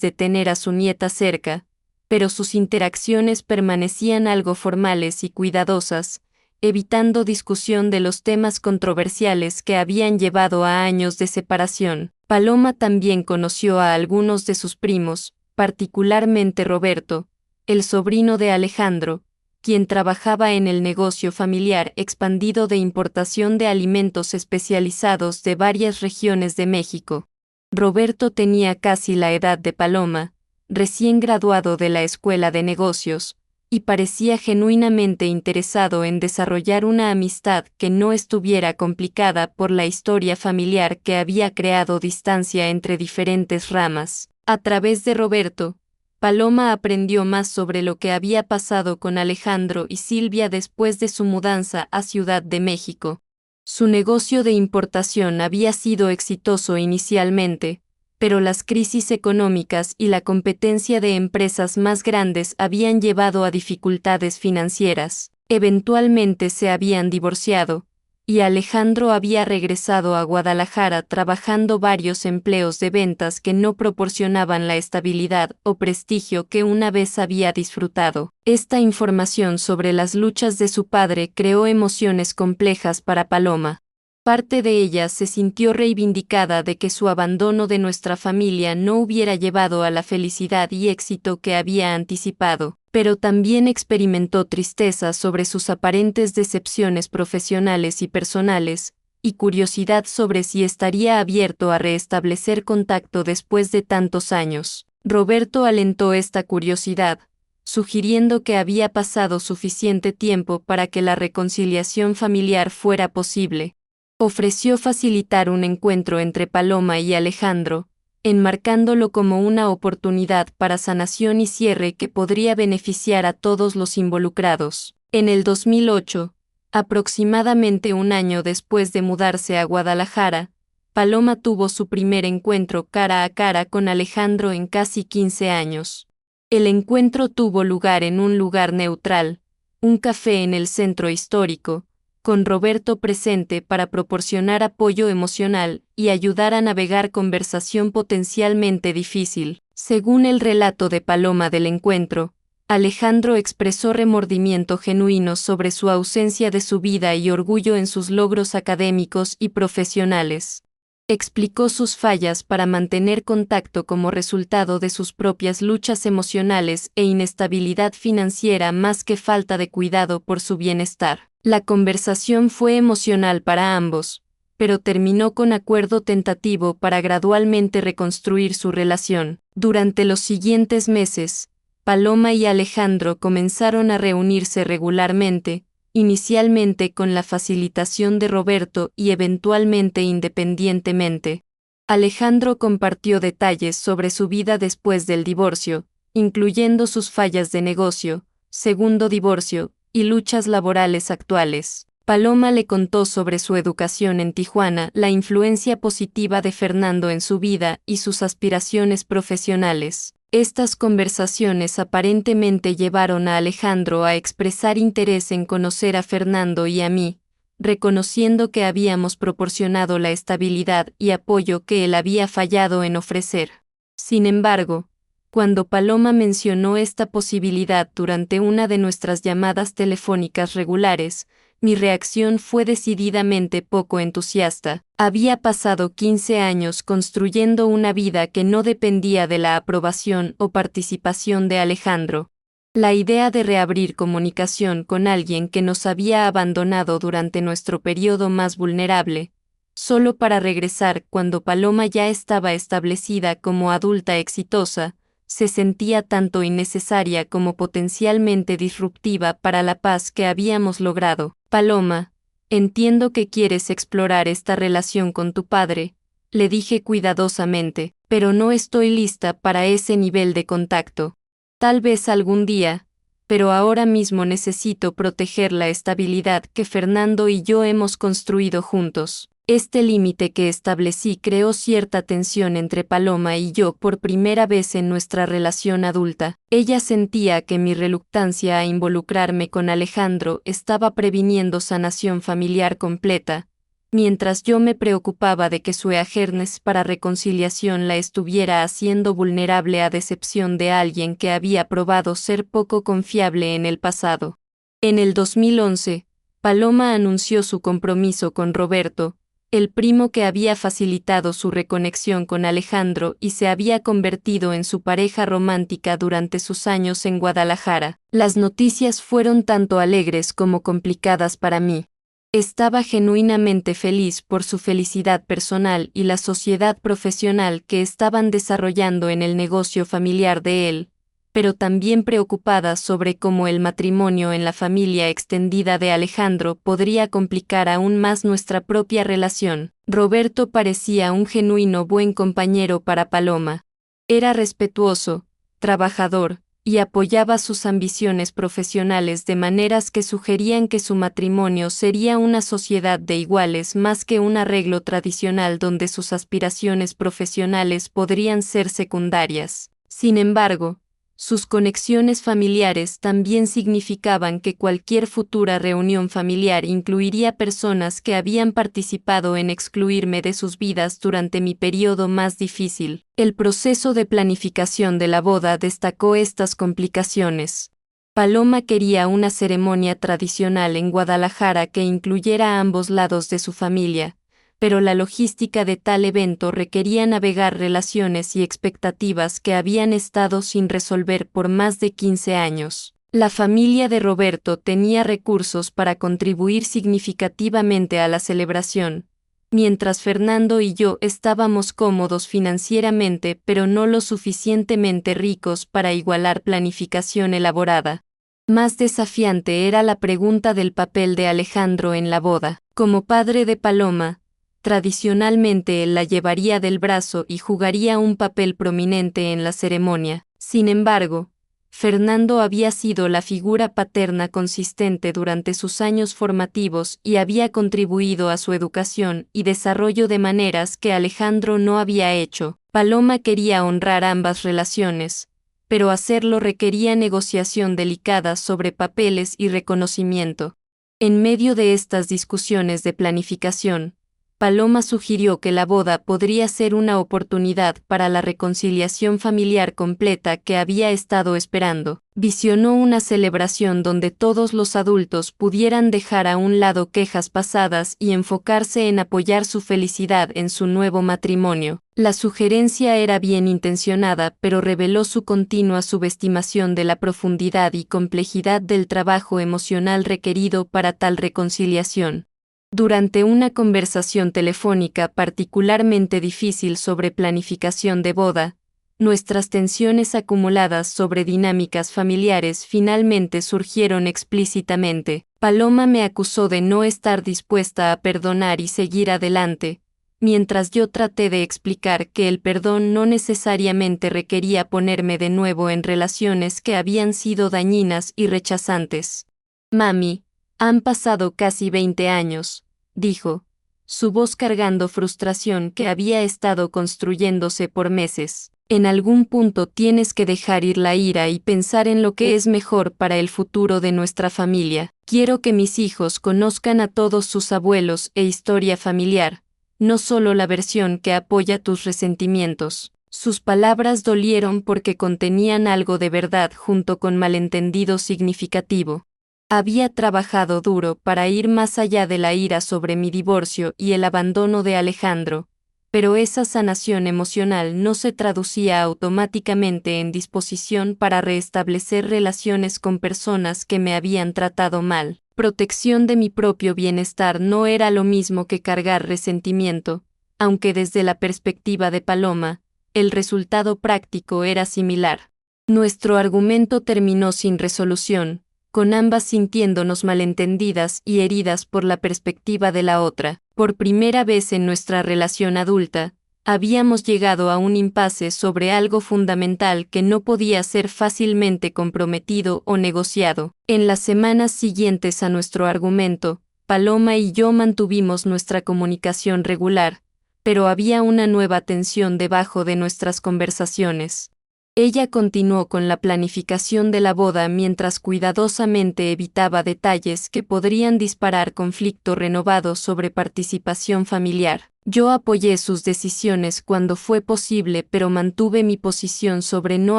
de tener a su nieta cerca, pero sus interacciones permanecían algo formales y cuidadosas, evitando discusión de los temas controversiales que habían llevado a años de separación. Paloma también conoció a algunos de sus primos, particularmente Roberto, el sobrino de Alejandro, quien trabajaba en el negocio familiar expandido de importación de alimentos especializados de varias regiones de México. Roberto tenía casi la edad de Paloma, recién graduado de la escuela de negocios, y parecía genuinamente interesado en desarrollar una amistad que no estuviera complicada por la historia familiar que había creado distancia entre diferentes ramas. A través de Roberto, Paloma aprendió más sobre lo que había pasado con Alejandro y Silvia después de su mudanza a Ciudad de México. Su negocio de importación había sido exitoso inicialmente, pero las crisis económicas y la competencia de empresas más grandes habían llevado a dificultades financieras. Eventualmente se habían divorciado, y Alejandro había regresado a Guadalajara trabajando varios empleos de ventas que no proporcionaban la estabilidad o prestigio que una vez había disfrutado. Esta información sobre las luchas de su padre creó emociones complejas para Paloma. Parte de ella se sintió reivindicada de que su abandono de nuestra familia no hubiera llevado a la felicidad y éxito que había anticipado, pero también experimentó tristeza sobre sus aparentes decepciones profesionales y personales, y curiosidad sobre si estaría abierto a restablecer contacto después de tantos años. Roberto alentó esta curiosidad, sugiriendo que había pasado suficiente tiempo para que la reconciliación familiar fuera posible. Ofreció facilitar un encuentro entre Paloma y Alejandro, enmarcándolo como una oportunidad para sanación y cierre que podría beneficiar a todos los involucrados. En el 2008, aproximadamente un año después de mudarse a Guadalajara, Paloma tuvo su primer encuentro cara a cara con Alejandro en casi 15 años. El encuentro tuvo lugar en un lugar neutral, un café en el centro histórico, con Roberto presente para proporcionar apoyo emocional y ayudar a navegar conversación potencialmente difícil. Según el relato de Paloma del encuentro, Alejandro expresó remordimiento genuino sobre su ausencia de su vida y orgullo en sus logros académicos y profesionales. Explicó sus fallas para mantener contacto como resultado de sus propias luchas emocionales e inestabilidad financiera más que falta de cuidado por su bienestar. La conversación fue emocional para ambos, pero terminó con acuerdo tentativo para gradualmente reconstruir su relación. Durante los siguientes meses, Paloma y Alejandro comenzaron a reunirse regularmente, inicialmente con la facilitación de Roberto y eventualmente independientemente. Alejandro compartió detalles sobre su vida después del divorcio, incluyendo sus fallas de negocio, segundo divorcio, y luchas laborales actuales. Paloma le contó sobre su educación en Tijuana, la influencia positiva de Fernando en su vida y sus aspiraciones profesionales. Estas conversaciones aparentemente llevaron a Alejandro a expresar interés en conocer a Fernando y a mí, reconociendo que habíamos proporcionado la estabilidad y apoyo que él había fallado en ofrecer. Sin embargo, cuando Paloma mencionó esta posibilidad durante una de nuestras llamadas telefónicas regulares, mi reacción fue decididamente poco entusiasta. Había pasado 15 años construyendo una vida que no dependía de la aprobación o participación de Alejandro. La idea de reabrir comunicación con alguien que nos había abandonado durante nuestro periodo más vulnerable, solo para regresar cuando Paloma ya estaba establecida como adulta exitosa, se sentía tanto innecesaria como potencialmente disruptiva para la paz que habíamos logrado. Paloma, entiendo que quieres explorar esta relación con tu padre, le dije cuidadosamente, pero no estoy lista para ese nivel de contacto. Tal vez algún día, pero ahora mismo necesito proteger la estabilidad que Fernando y yo hemos construido juntos. Este límite que establecí creó cierta tensión entre Paloma y yo por primera vez en nuestra relación adulta. Ella sentía que mi reluctancia a involucrarme con Alejandro estaba previniendo sanación familiar completa, mientras yo me preocupaba de que su ajernes para reconciliación la estuviera haciendo vulnerable a decepción de alguien que había probado ser poco confiable en el pasado. En el 2011, Paloma anunció su compromiso con Roberto, el primo que había facilitado su reconexión con Alejandro y se había convertido en su pareja romántica durante sus años en Guadalajara. Las noticias fueron tanto alegres como complicadas para mí. Estaba genuinamente feliz por su felicidad personal y la sociedad profesional que estaban desarrollando en el negocio familiar de él, pero también preocupada sobre cómo el matrimonio en la familia extendida de Alejandro podría complicar aún más nuestra propia relación. Roberto parecía un genuino buen compañero para Paloma. Era respetuoso, trabajador, y apoyaba sus ambiciones profesionales de maneras que sugerían que su matrimonio sería una sociedad de iguales más que un arreglo tradicional donde sus aspiraciones profesionales podrían ser secundarias. Sin embargo, sus conexiones familiares también significaban que cualquier futura reunión familiar incluiría personas que habían participado en excluirme de sus vidas durante mi periodo más difícil. El proceso de planificación de la boda destacó estas complicaciones. Paloma quería una ceremonia tradicional en Guadalajara que incluyera a ambos lados de su familia, pero la logística de tal evento requería navegar relaciones y expectativas que habían estado sin resolver por más de 15 años. La familia de Roberto tenía recursos para contribuir significativamente a la celebración, mientras Fernando y yo estábamos cómodos financieramente pero no lo suficientemente ricos para igualar planificación elaborada. Más desafiante era la pregunta del papel de Alejandro en la boda. Como padre de Paloma, tradicionalmente él la llevaría del brazo y jugaría un papel prominente en la ceremonia. Sin embargo, Fernando había sido la figura paterna consistente durante sus años formativos y había contribuido a su educación y desarrollo de maneras que Alejandro no había hecho. Paloma quería honrar ambas relaciones, pero hacerlo requería negociación delicada sobre papeles y reconocimiento. En medio de estas discusiones de planificación, Paloma sugirió que la boda podría ser una oportunidad para la reconciliación familiar completa que había estado esperando. Visionó una celebración donde todos los adultos pudieran dejar a un lado quejas pasadas y enfocarse en apoyar su felicidad en su nuevo matrimonio. La sugerencia era bien intencionada, pero reveló su continua subestimación de la profundidad y complejidad del trabajo emocional requerido para tal reconciliación. Durante una conversación telefónica particularmente difícil sobre planificación de boda, nuestras tensiones acumuladas sobre dinámicas familiares finalmente surgieron explícitamente. Paloma me acusó de no estar dispuesta a perdonar y seguir adelante, mientras yo traté de explicar que el perdón no necesariamente requería ponerme de nuevo en relaciones que habían sido dañinas y rechazantes. Mami, han pasado casi 20 años, dijo, su voz cargando frustración que había estado construyéndose por meses. En algún punto tienes que dejar ir la ira y pensar en lo que es mejor para el futuro de nuestra familia. Quiero que mis hijos conozcan a todos sus abuelos e historia familiar, no solo la versión que apoya tus resentimientos. Sus palabras dolieron porque contenían algo de verdad junto con malentendido significativo. Había trabajado duro para ir más allá de la ira sobre mi divorcio y el abandono de Alejandro, pero esa sanación emocional no se traducía automáticamente en disposición para restablecer relaciones con personas que me habían tratado mal. Protección de mi propio bienestar no era lo mismo que cargar resentimiento, aunque desde la perspectiva de Paloma, el resultado práctico era similar. Nuestro argumento terminó sin resolución, con ambas sintiéndonos malentendidas y heridas por la perspectiva de la otra. Por primera vez en nuestra relación adulta, Habíamos llegado a un impasse sobre algo fundamental que no podía ser fácilmente comprometido o negociado. En las semanas siguientes a nuestro argumento, Paloma y yo mantuvimos nuestra comunicación regular, pero había una nueva tensión debajo de nuestras conversaciones. Ella continuó con la planificación de la boda mientras cuidadosamente evitaba detalles que podrían disparar conflicto renovado sobre participación familiar. Yo apoyé sus decisiones cuando fue posible, pero mantuve mi posición sobre no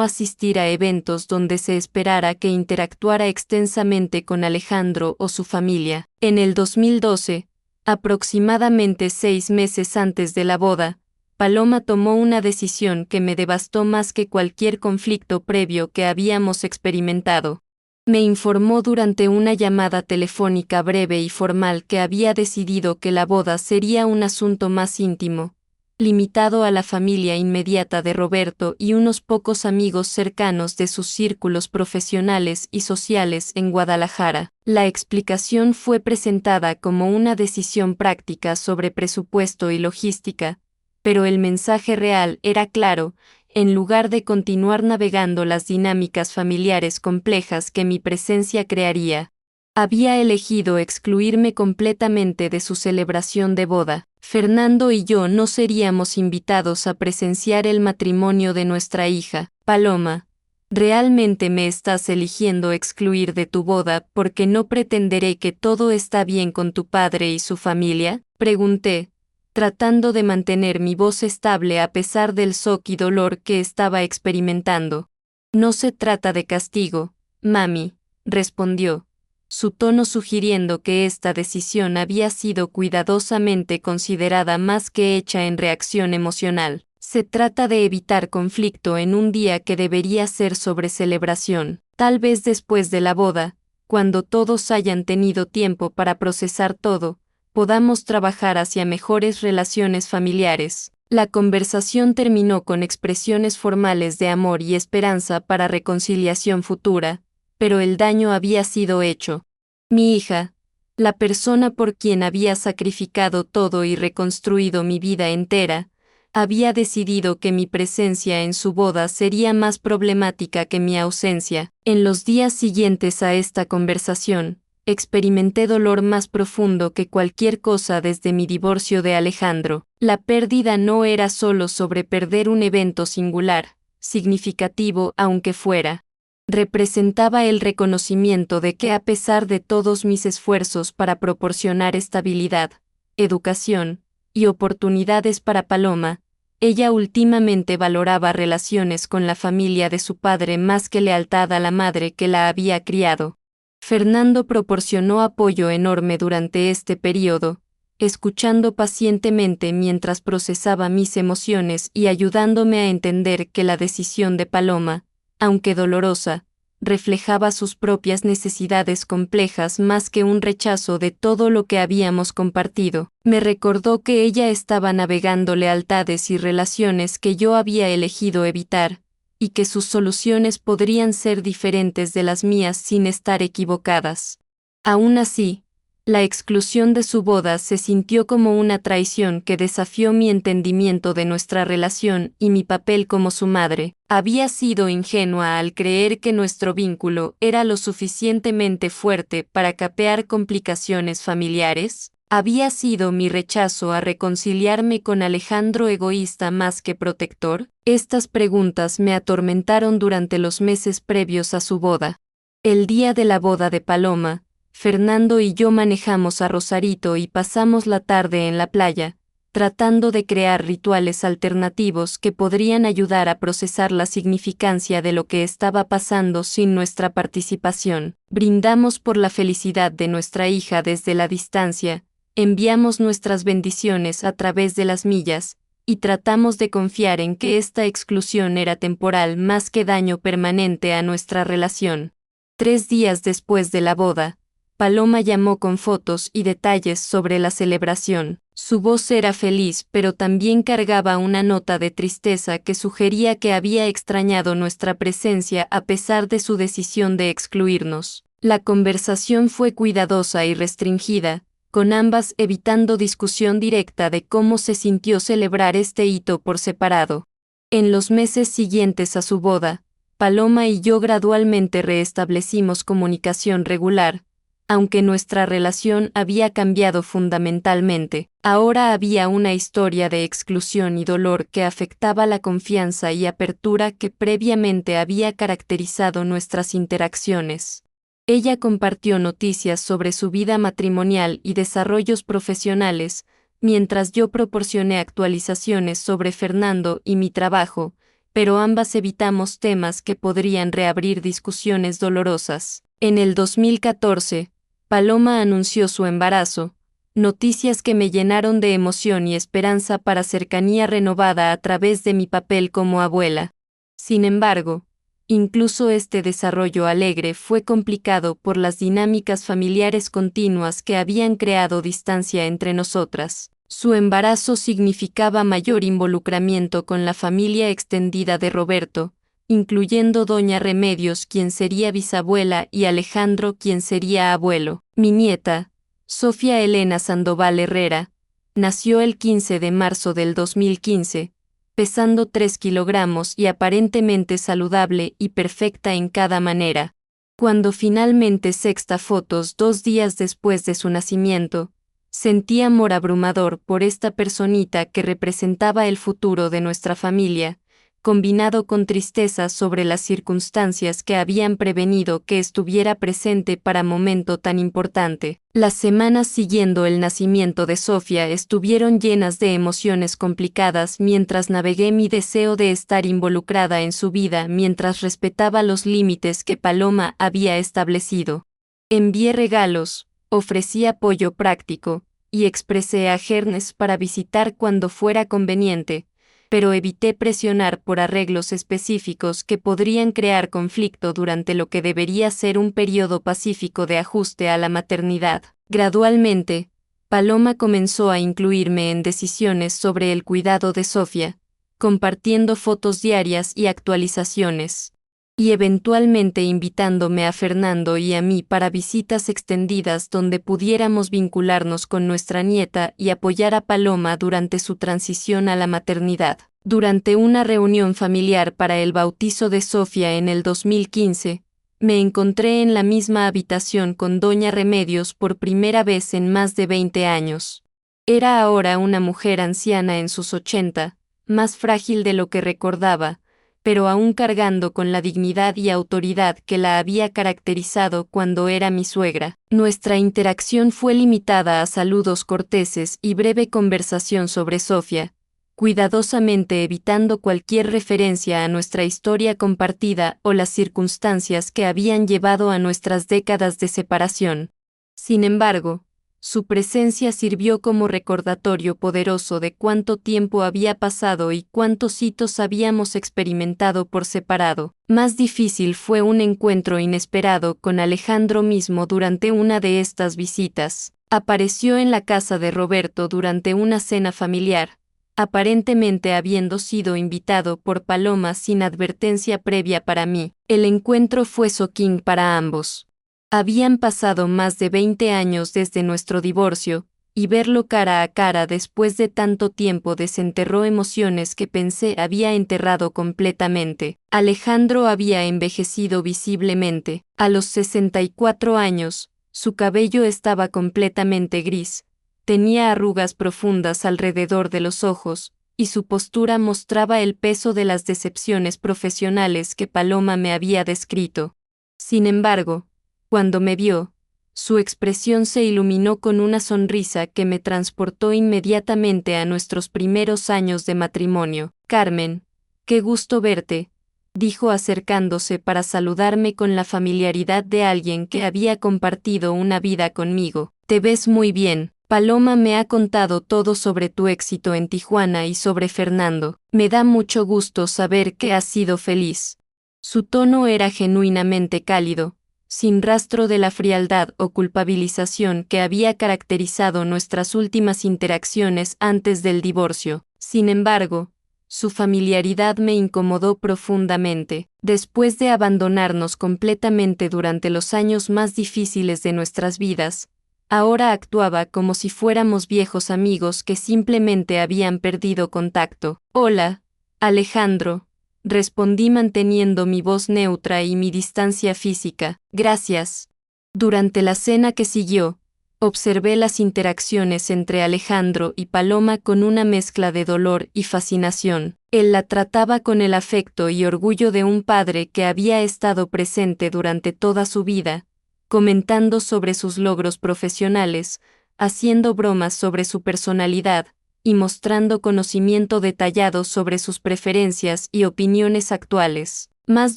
asistir a eventos donde se esperara que interactuara extensamente con Alejandro o su familia. En el 2012, aproximadamente 6 meses antes de la boda, Paloma tomó una decisión que me devastó más que cualquier conflicto previo que habíamos experimentado. Me informó durante una llamada telefónica breve y formal que había decidido que la boda sería un asunto más íntimo, limitado a la familia inmediata de Roberto y unos pocos amigos cercanos de sus círculos profesionales y sociales en Guadalajara. La explicación fue presentada como una decisión práctica sobre presupuesto y logística, pero el mensaje real era claro: en lugar de continuar navegando las dinámicas familiares complejas que mi presencia crearía, había elegido excluirme completamente de su celebración de boda. Fernando y yo no seríamos invitados a presenciar el matrimonio de nuestra hija. Paloma, ¿realmente me estás eligiendo excluir de tu boda porque no pretenderé que todo está bien con tu padre y su familia?, pregunté, tratando de mantener mi voz estable a pesar del shock y dolor que estaba experimentando. No se trata de castigo, mami, respondió, su tono sugiriendo que esta decisión había sido cuidadosamente considerada más que hecha en reacción emocional. Se trata de evitar conflicto en un día que debería ser sobre celebración. Tal vez después de la boda, cuando todos hayan tenido tiempo para procesar todo, podamos trabajar hacia mejores relaciones familiares. La conversación terminó con expresiones formales de amor y esperanza para reconciliación futura, pero el daño había sido hecho. Mi hija, la persona por quien había sacrificado todo y reconstruido mi vida entera, había decidido que mi presencia en su boda sería más problemática que mi ausencia. En los días siguientes a esta conversación, experimenté dolor más profundo que cualquier cosa desde mi divorcio de Alejandro. La pérdida no era solo sobre perder un evento singular, significativo aunque fuera. Representaba el reconocimiento de que a pesar de todos mis esfuerzos para proporcionar estabilidad, educación y oportunidades para Paloma, ella últimamente valoraba relaciones con la familia de su padre más que lealtad a la madre que la había criado. Fernando proporcionó apoyo enorme durante este período, escuchando pacientemente mientras procesaba mis emociones y ayudándome a entender que la decisión de Paloma, aunque dolorosa, reflejaba sus propias necesidades complejas más que un rechazo de todo lo que habíamos compartido. Me recordó que ella estaba navegando lealtades y relaciones que yo había elegido evitar, y que sus soluciones podrían ser diferentes de las mías sin estar equivocadas. Aún así, la exclusión de su boda se sintió como una traición que desafió mi entendimiento de nuestra relación y mi papel como su madre. ¿Había sido ingenua al creer que nuestro vínculo era lo suficientemente fuerte para capear complicaciones familiares? ¿Había sido mi rechazo a reconciliarme con Alejandro egoísta más que protector? Estas preguntas me atormentaron durante los meses previos a su boda. El día de la boda de Paloma, Fernando y yo manejamos a Rosarito y pasamos la tarde en la playa, tratando de crear rituales alternativos que podrían ayudar a procesar la significancia de lo que estaba pasando sin nuestra participación. Brindamos por la felicidad de nuestra hija desde la distancia, enviamos nuestras bendiciones a través de las millas, y tratamos de confiar en que esta exclusión era temporal más que daño permanente a nuestra relación. 3 días después de la boda, Paloma llamó con fotos y detalles sobre la celebración. Su voz era feliz, pero también cargaba una nota de tristeza que sugería que había extrañado nuestra presencia a pesar de su decisión de excluirnos. La conversación fue cuidadosa y restringida, con ambas evitando discusión directa de cómo se sintió celebrar este hito por separado. En los meses siguientes a su boda, Paloma y yo gradualmente reestablecimos comunicación regular, aunque nuestra relación había cambiado fundamentalmente. Ahora había una historia de exclusión y dolor que afectaba la confianza y apertura que previamente había caracterizado nuestras interacciones. Ella compartió noticias sobre su vida matrimonial y desarrollos profesionales, mientras yo proporcioné actualizaciones sobre Fernando y mi trabajo, pero ambas evitamos temas que podrían reabrir discusiones dolorosas. En el 2014, Paloma anunció su embarazo, noticias que me llenaron de emoción y esperanza para cercanía renovada a través de mi papel como abuela. Sin embargo, incluso este desarrollo alegre fue complicado por las dinámicas familiares continuas que habían creado distancia entre nosotras. Su embarazo significaba mayor involucramiento con la familia extendida de Roberto, incluyendo Doña Remedios, quien sería bisabuela, y Alejandro, quien sería abuelo. Mi nieta, Sofía Elena Sandoval Herrera, nació el 15 de marzo del 2015, pesando 3 kilogramos y aparentemente saludable y perfecta en cada manera. Cuando finalmente sexta fotos 2 días después de su nacimiento, sentí amor abrumador por esta personita que representaba el futuro de nuestra familia, combinado con tristeza sobre las circunstancias que habían prevenido que estuviera presente para momento tan importante. Las semanas siguiendo el nacimiento de Sofía estuvieron llenas de emociones complicadas mientras navegué mi deseo de estar involucrada en su vida mientras respetaba los límites que Paloma había establecido. Envié regalos, ofrecí apoyo práctico, y expresé a Gernes para visitar cuando fuera conveniente, pero evité presionar por arreglos específicos que podrían crear conflicto durante lo que debería ser un periodo pacífico de ajuste a la maternidad. Gradualmente, Paloma comenzó a incluirme en decisiones sobre el cuidado de Sofía, compartiendo fotos diarias y actualizaciones, y eventualmente invitándome a Fernando y a mí para visitas extendidas donde pudiéramos vincularnos con nuestra nieta y apoyar a Paloma durante su transición a la maternidad. Durante una reunión familiar para el bautizo de Sofía en el 2015, me encontré en la misma habitación con Doña Remedios por primera vez en más de 20 años. Era ahora una mujer anciana en sus 80, más frágil de lo que recordaba, pero aún cargando con la dignidad y autoridad que la había caracterizado cuando era mi suegra. Nuestra interacción fue limitada a saludos corteses y breve conversación sobre Sofía, cuidadosamente evitando cualquier referencia a nuestra historia compartida o las circunstancias que habían llevado a nuestras décadas de separación. Sin embargo, su presencia sirvió como recordatorio poderoso de cuánto tiempo había pasado y cuántos hitos habíamos experimentado por separado. Más difícil fue un encuentro inesperado con Alejandro mismo durante una de estas visitas. Apareció en la casa de Roberto durante una cena familiar, aparentemente habiendo sido invitado por Paloma sin advertencia previa para mí. El encuentro fue shocking para ambos. Habían pasado más de 20 años desde nuestro divorcio, y verlo cara a cara después de tanto tiempo desenterró emociones que pensé había enterrado completamente. Alejandro había envejecido visiblemente. A los 64 años, su cabello estaba completamente gris, tenía arrugas profundas alrededor de los ojos, y su postura mostraba el peso de las decepciones profesionales que Paloma me había descrito. Sin embargo, cuando me vio, su expresión se iluminó con una sonrisa que me transportó inmediatamente a nuestros primeros años de matrimonio. «Carmen, qué gusto verte», dijo acercándose para saludarme con la familiaridad de alguien que había compartido una vida conmigo. «Te ves muy bien. Paloma me ha contado todo sobre tu éxito en Tijuana y sobre Fernando. Me da mucho gusto saber que has sido feliz». Su tono era genuinamente cálido, sin rastro de la frialdad o culpabilización que había caracterizado nuestras últimas interacciones antes del divorcio. Sin embargo, su familiaridad me incomodó profundamente. Después de abandonarnos completamente durante los años más difíciles de nuestras vidas, Ahora actuaba como si fuéramos viejos amigos que simplemente habían perdido contacto. Hola, Alejandro, respondí manteniendo mi voz neutra y mi distancia física. Gracias. Durante la cena que siguió, observé las interacciones entre Alejandro y Paloma con una mezcla de dolor y fascinación. Él la trataba con el afecto y orgullo de un padre que había estado presente durante toda su vida, comentando sobre sus logros profesionales, haciendo bromas sobre su personalidad, y mostrando conocimiento detallado sobre sus preferencias y opiniones actuales. Más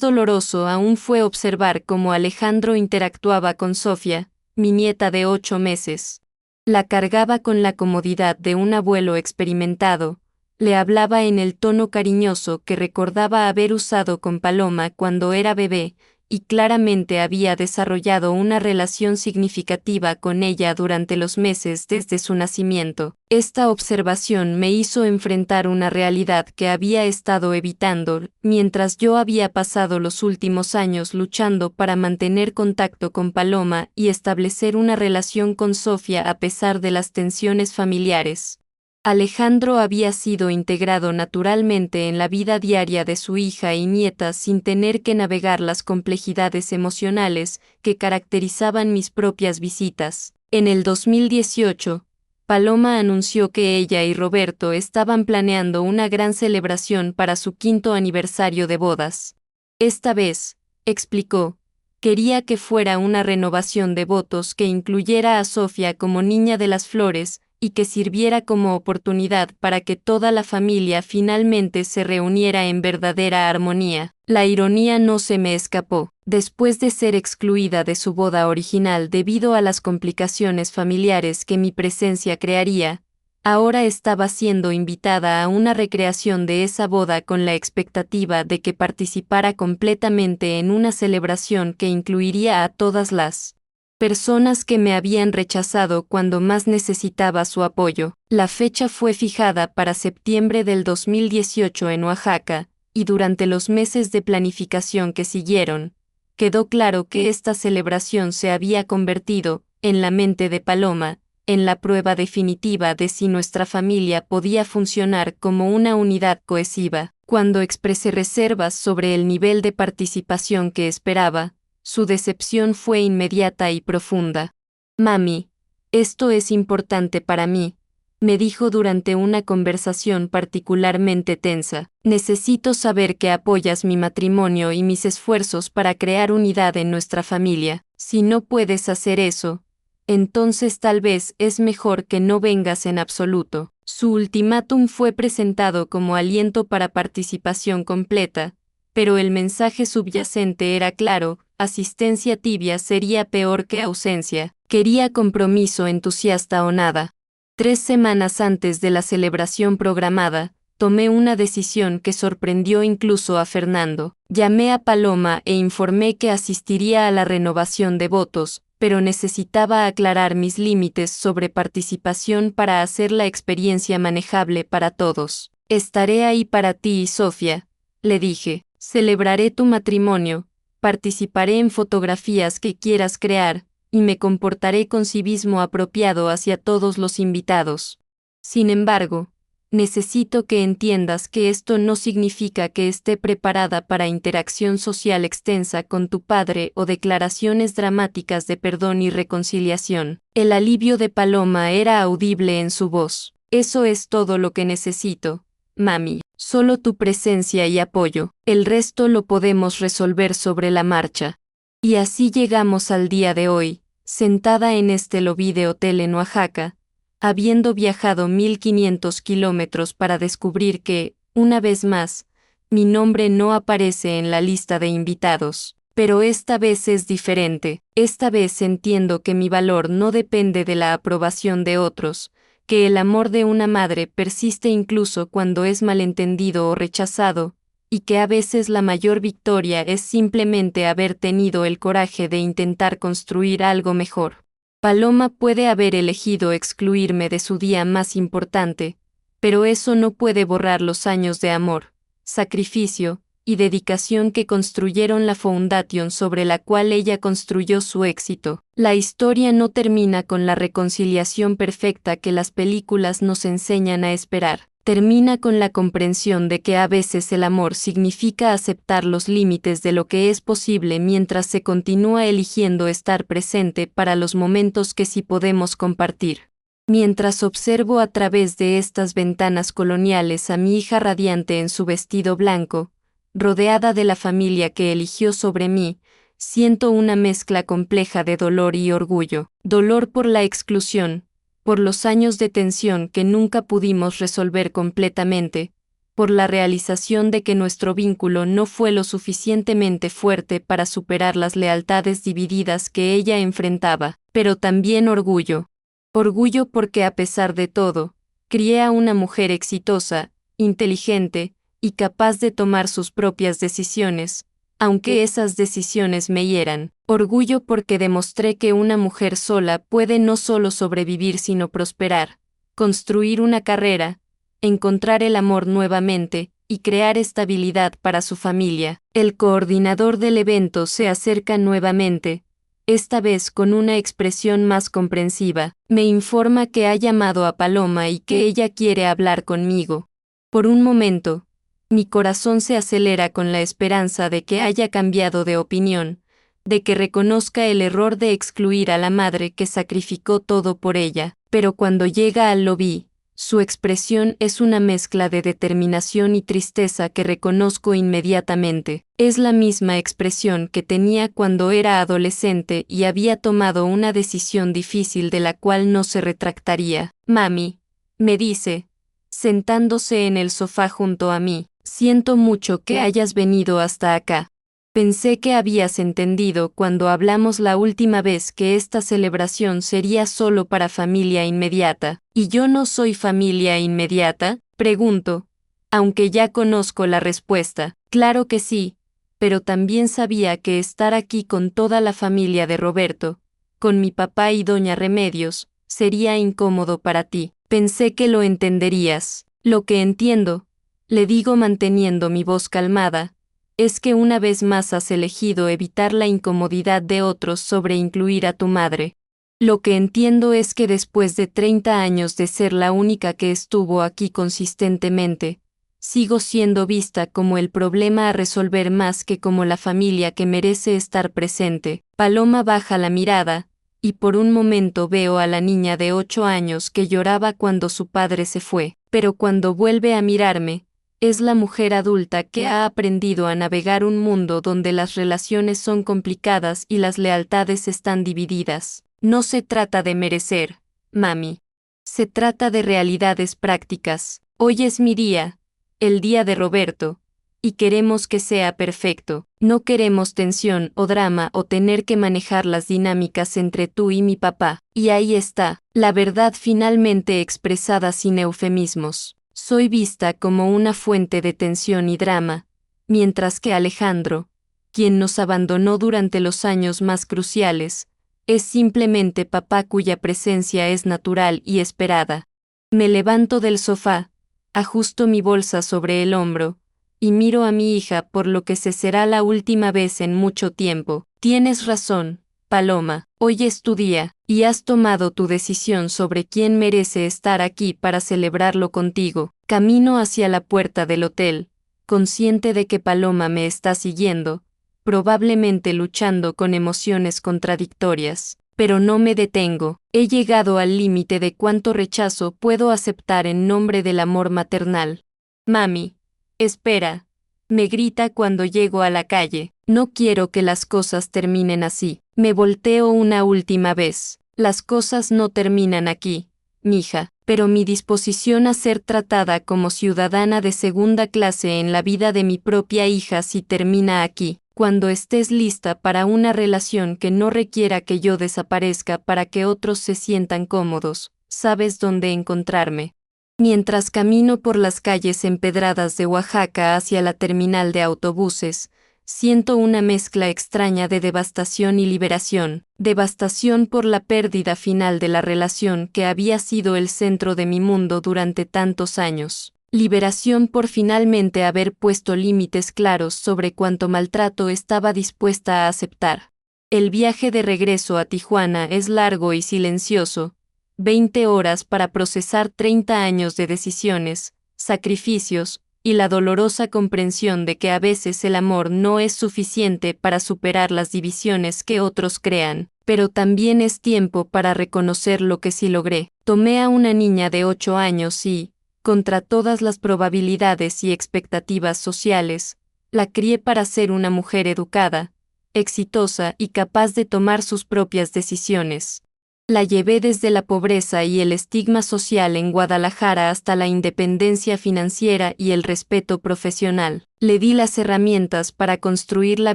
doloroso aún fue observar cómo Alejandro interactuaba con Sofía, mi nieta de 8 meses. La cargaba con la comodidad de un abuelo experimentado, le hablaba en el tono cariñoso que recordaba haber usado con Paloma cuando era bebé, y claramente había desarrollado una relación significativa con ella durante los meses desde su nacimiento. Esta observación me hizo enfrentar una realidad que había estado evitando, mientras yo había pasado los últimos años luchando para mantener contacto con Paloma y establecer una relación con Sofía a pesar de las tensiones familiares. Alejandro había sido integrado naturalmente en la vida diaria de su hija y nieta sin tener que navegar las complejidades emocionales que caracterizaban mis propias visitas. En el 2018, Paloma anunció que ella y Roberto estaban planeando una gran celebración para su 5º aniversario de bodas. Esta vez, explicó, quería que fuera una renovación de votos que incluyera a Sofía como niña de las flores, y que sirviera como oportunidad para que toda la familia finalmente se reuniera en verdadera armonía. La ironía no se me escapó. Después de ser excluida de su boda original debido a las complicaciones familiares que mi presencia crearía, ahora estaba siendo invitada a una recreación de esa boda con la expectativa de que participara completamente en una celebración que incluiría a todas las personas que me habían rechazado cuando más necesitaba su apoyo. La fecha fue fijada para septiembre del 2018 en Oaxaca, y durante los meses de planificación que siguieron, quedó claro que esta celebración se había convertido, en la mente de Paloma, en la prueba definitiva de si nuestra familia podía funcionar como una unidad cohesiva. Cuando expresé reservas sobre el nivel de participación que esperaba, su decepción fue inmediata y profunda. Mami, esto es importante para mí, me dijo durante una conversación particularmente tensa. Necesito saber que apoyas mi matrimonio y mis esfuerzos para crear unidad en nuestra familia. Si no puedes hacer eso, entonces tal vez es mejor que no vengas en absoluto. Su ultimátum fue presentado como aliento para participación completa, pero el mensaje subyacente era claro: asistencia tibia sería peor que ausencia. Quería compromiso entusiasta o nada. 3 semanas antes de la celebración programada, tomé una decisión que sorprendió incluso a Fernando. Llamé a Paloma e informé que asistiría a la renovación de votos, pero necesitaba aclarar mis límites sobre participación para hacer la experiencia manejable para todos. Estaré ahí para ti y Sofía, le dije. Celebraré tu matrimonio, participaré en fotografías que quieras crear, y me comportaré con civismo apropiado hacia todos los invitados. Sin embargo, necesito que entiendas que esto no significa que esté preparada para interacción social extensa con tu padre o declaraciones dramáticas de perdón y reconciliación. El alivio de Paloma era audible en su voz. Eso es todo lo que necesito, mami. Solo tu presencia y apoyo. El resto lo podemos resolver sobre la marcha. Y así llegamos al día de hoy, sentada en este lobby de hotel en Oaxaca, habiendo viajado 1500 kilómetros para descubrir que, una vez más, mi nombre no aparece en la lista de invitados. Pero esta vez es diferente. Esta vez entiendo que mi valor no depende de la aprobación de otros, que el amor de una madre persiste incluso cuando es malentendido o rechazado, y que a veces la mayor victoria es simplemente haber tenido el coraje de intentar construir algo mejor. Paloma puede haber elegido excluirme de su día más importante, pero eso no puede borrar los años de amor, sacrificio y dedicación que construyeron la foundation sobre la cual ella construyó su éxito. La historia no termina con la reconciliación perfecta que las películas nos enseñan a esperar. Termina con la comprensión de que a veces el amor significa aceptar los límites de lo que es posible mientras se continúa eligiendo estar presente para los momentos que sí podemos compartir. Mientras observo a través de estas ventanas coloniales a mi hija radiante en su vestido blanco, rodeada de la familia que eligió sobre mí, siento una mezcla compleja de dolor y orgullo. Dolor por la exclusión, por los años de tensión que nunca pudimos resolver completamente, por la realización de que nuestro vínculo no fue lo suficientemente fuerte para superar las lealtades divididas que ella enfrentaba, pero también orgullo. Orgullo porque a pesar de todo, crié a una mujer exitosa, inteligente y capaz de tomar sus propias decisiones, aunque esas decisiones me hieran. Orgullo porque demostré que una mujer sola puede no solo sobrevivir sino prosperar, construir una carrera, encontrar el amor nuevamente y crear estabilidad para su familia. El coordinador del evento se acerca nuevamente, esta vez con una expresión más comprensiva. Me informa que ha llamado a Paloma y que ella quiere hablar conmigo. Por un momento, mi corazón se acelera con la esperanza de que haya cambiado de opinión, de que reconozca el error de excluir a la madre que sacrificó todo por ella, pero cuando llega al lobby, su expresión es una mezcla de determinación y tristeza que reconozco inmediatamente. Es la misma expresión que tenía cuando era adolescente y había tomado una decisión difícil de la cual no se retractaría. Mami, me dice, sentándose en el sofá junto a mí, siento mucho que hayas venido hasta acá. Pensé que habías entendido cuando hablamos la última vez que esta celebración sería solo para familia inmediata. ¿Y yo no soy familia inmediata?, pregunto, aunque ya conozco la respuesta. Claro que sí, pero también sabía que estar aquí con toda la familia de Roberto, con mi papá y doña Remedios, sería incómodo para ti. Pensé que lo entenderías. Lo que entiendo, le digo manteniendo mi voz calmada, es que una vez más has elegido evitar la incomodidad de otros sobre incluir a tu madre. Lo que entiendo es que después de 30 años de ser la única que estuvo aquí consistentemente, sigo siendo vista como el problema a resolver más que como la familia que merece estar presente. Paloma baja la mirada, y por un momento veo a la niña de 8 años que lloraba cuando su padre se fue, pero cuando vuelve a mirarme, es la mujer adulta que ha aprendido a navegar un mundo donde las relaciones son complicadas y las lealtades están divididas. No se trata de merecer, mami. Se trata de realidades prácticas. Hoy es mi día, el día de Roberto, y queremos que sea perfecto. No queremos tensión o drama o tener que manejar las dinámicas entre tú y mi papá. Y ahí está, la verdad finalmente expresada sin eufemismos. Soy vista como una fuente de tensión y drama, mientras que Alejandro, quien nos abandonó durante los años más cruciales, es simplemente papá cuya presencia es natural y esperada. Me levanto del sofá, ajusto mi bolsa sobre el hombro, y miro a mi hija por lo que se será la última vez en mucho tiempo. Tienes razón, Paloma, hoy es tu día, y has tomado tu decisión sobre quién merece estar aquí para celebrarlo contigo. Camino hacia la puerta del hotel, consciente de que Paloma me está siguiendo, probablemente luchando con emociones contradictorias. Pero no me detengo. He llegado al límite de cuánto rechazo puedo aceptar en nombre del amor maternal. Mami, espera, me grita cuando llego a la calle. No quiero que las cosas terminen así. Me volteo una última vez. Las cosas no terminan aquí, mija, pero mi disposición a ser tratada como ciudadana de segunda clase en la vida de mi propia hija sí termina aquí. Cuando estés lista para una relación que no requiera que yo desaparezca para que otros se sientan cómodos, sabes dónde encontrarme. Mientras camino por las calles empedradas de Oaxaca hacia la terminal de autobuses, siento una mezcla extraña de devastación y liberación. Devastación por la pérdida final de la relación que había sido el centro de mi mundo durante tantos años. Liberación por finalmente haber puesto límites claros sobre cuánto maltrato estaba dispuesta a aceptar. El viaje de regreso a Tijuana es largo y silencioso, 20 horas para procesar 30 años de decisiones, sacrificios, y la dolorosa comprensión de que a veces el amor no es suficiente para superar las divisiones que otros crean, pero también es tiempo para reconocer lo que sí logré. Tomé a una niña de 8 años y, contra todas las probabilidades y expectativas sociales, la crié para ser una mujer educada, exitosa y capaz de tomar sus propias decisiones. La llevé desde la pobreza y el estigma social en Guadalajara hasta la independencia financiera y el respeto profesional. Le di las herramientas para construir la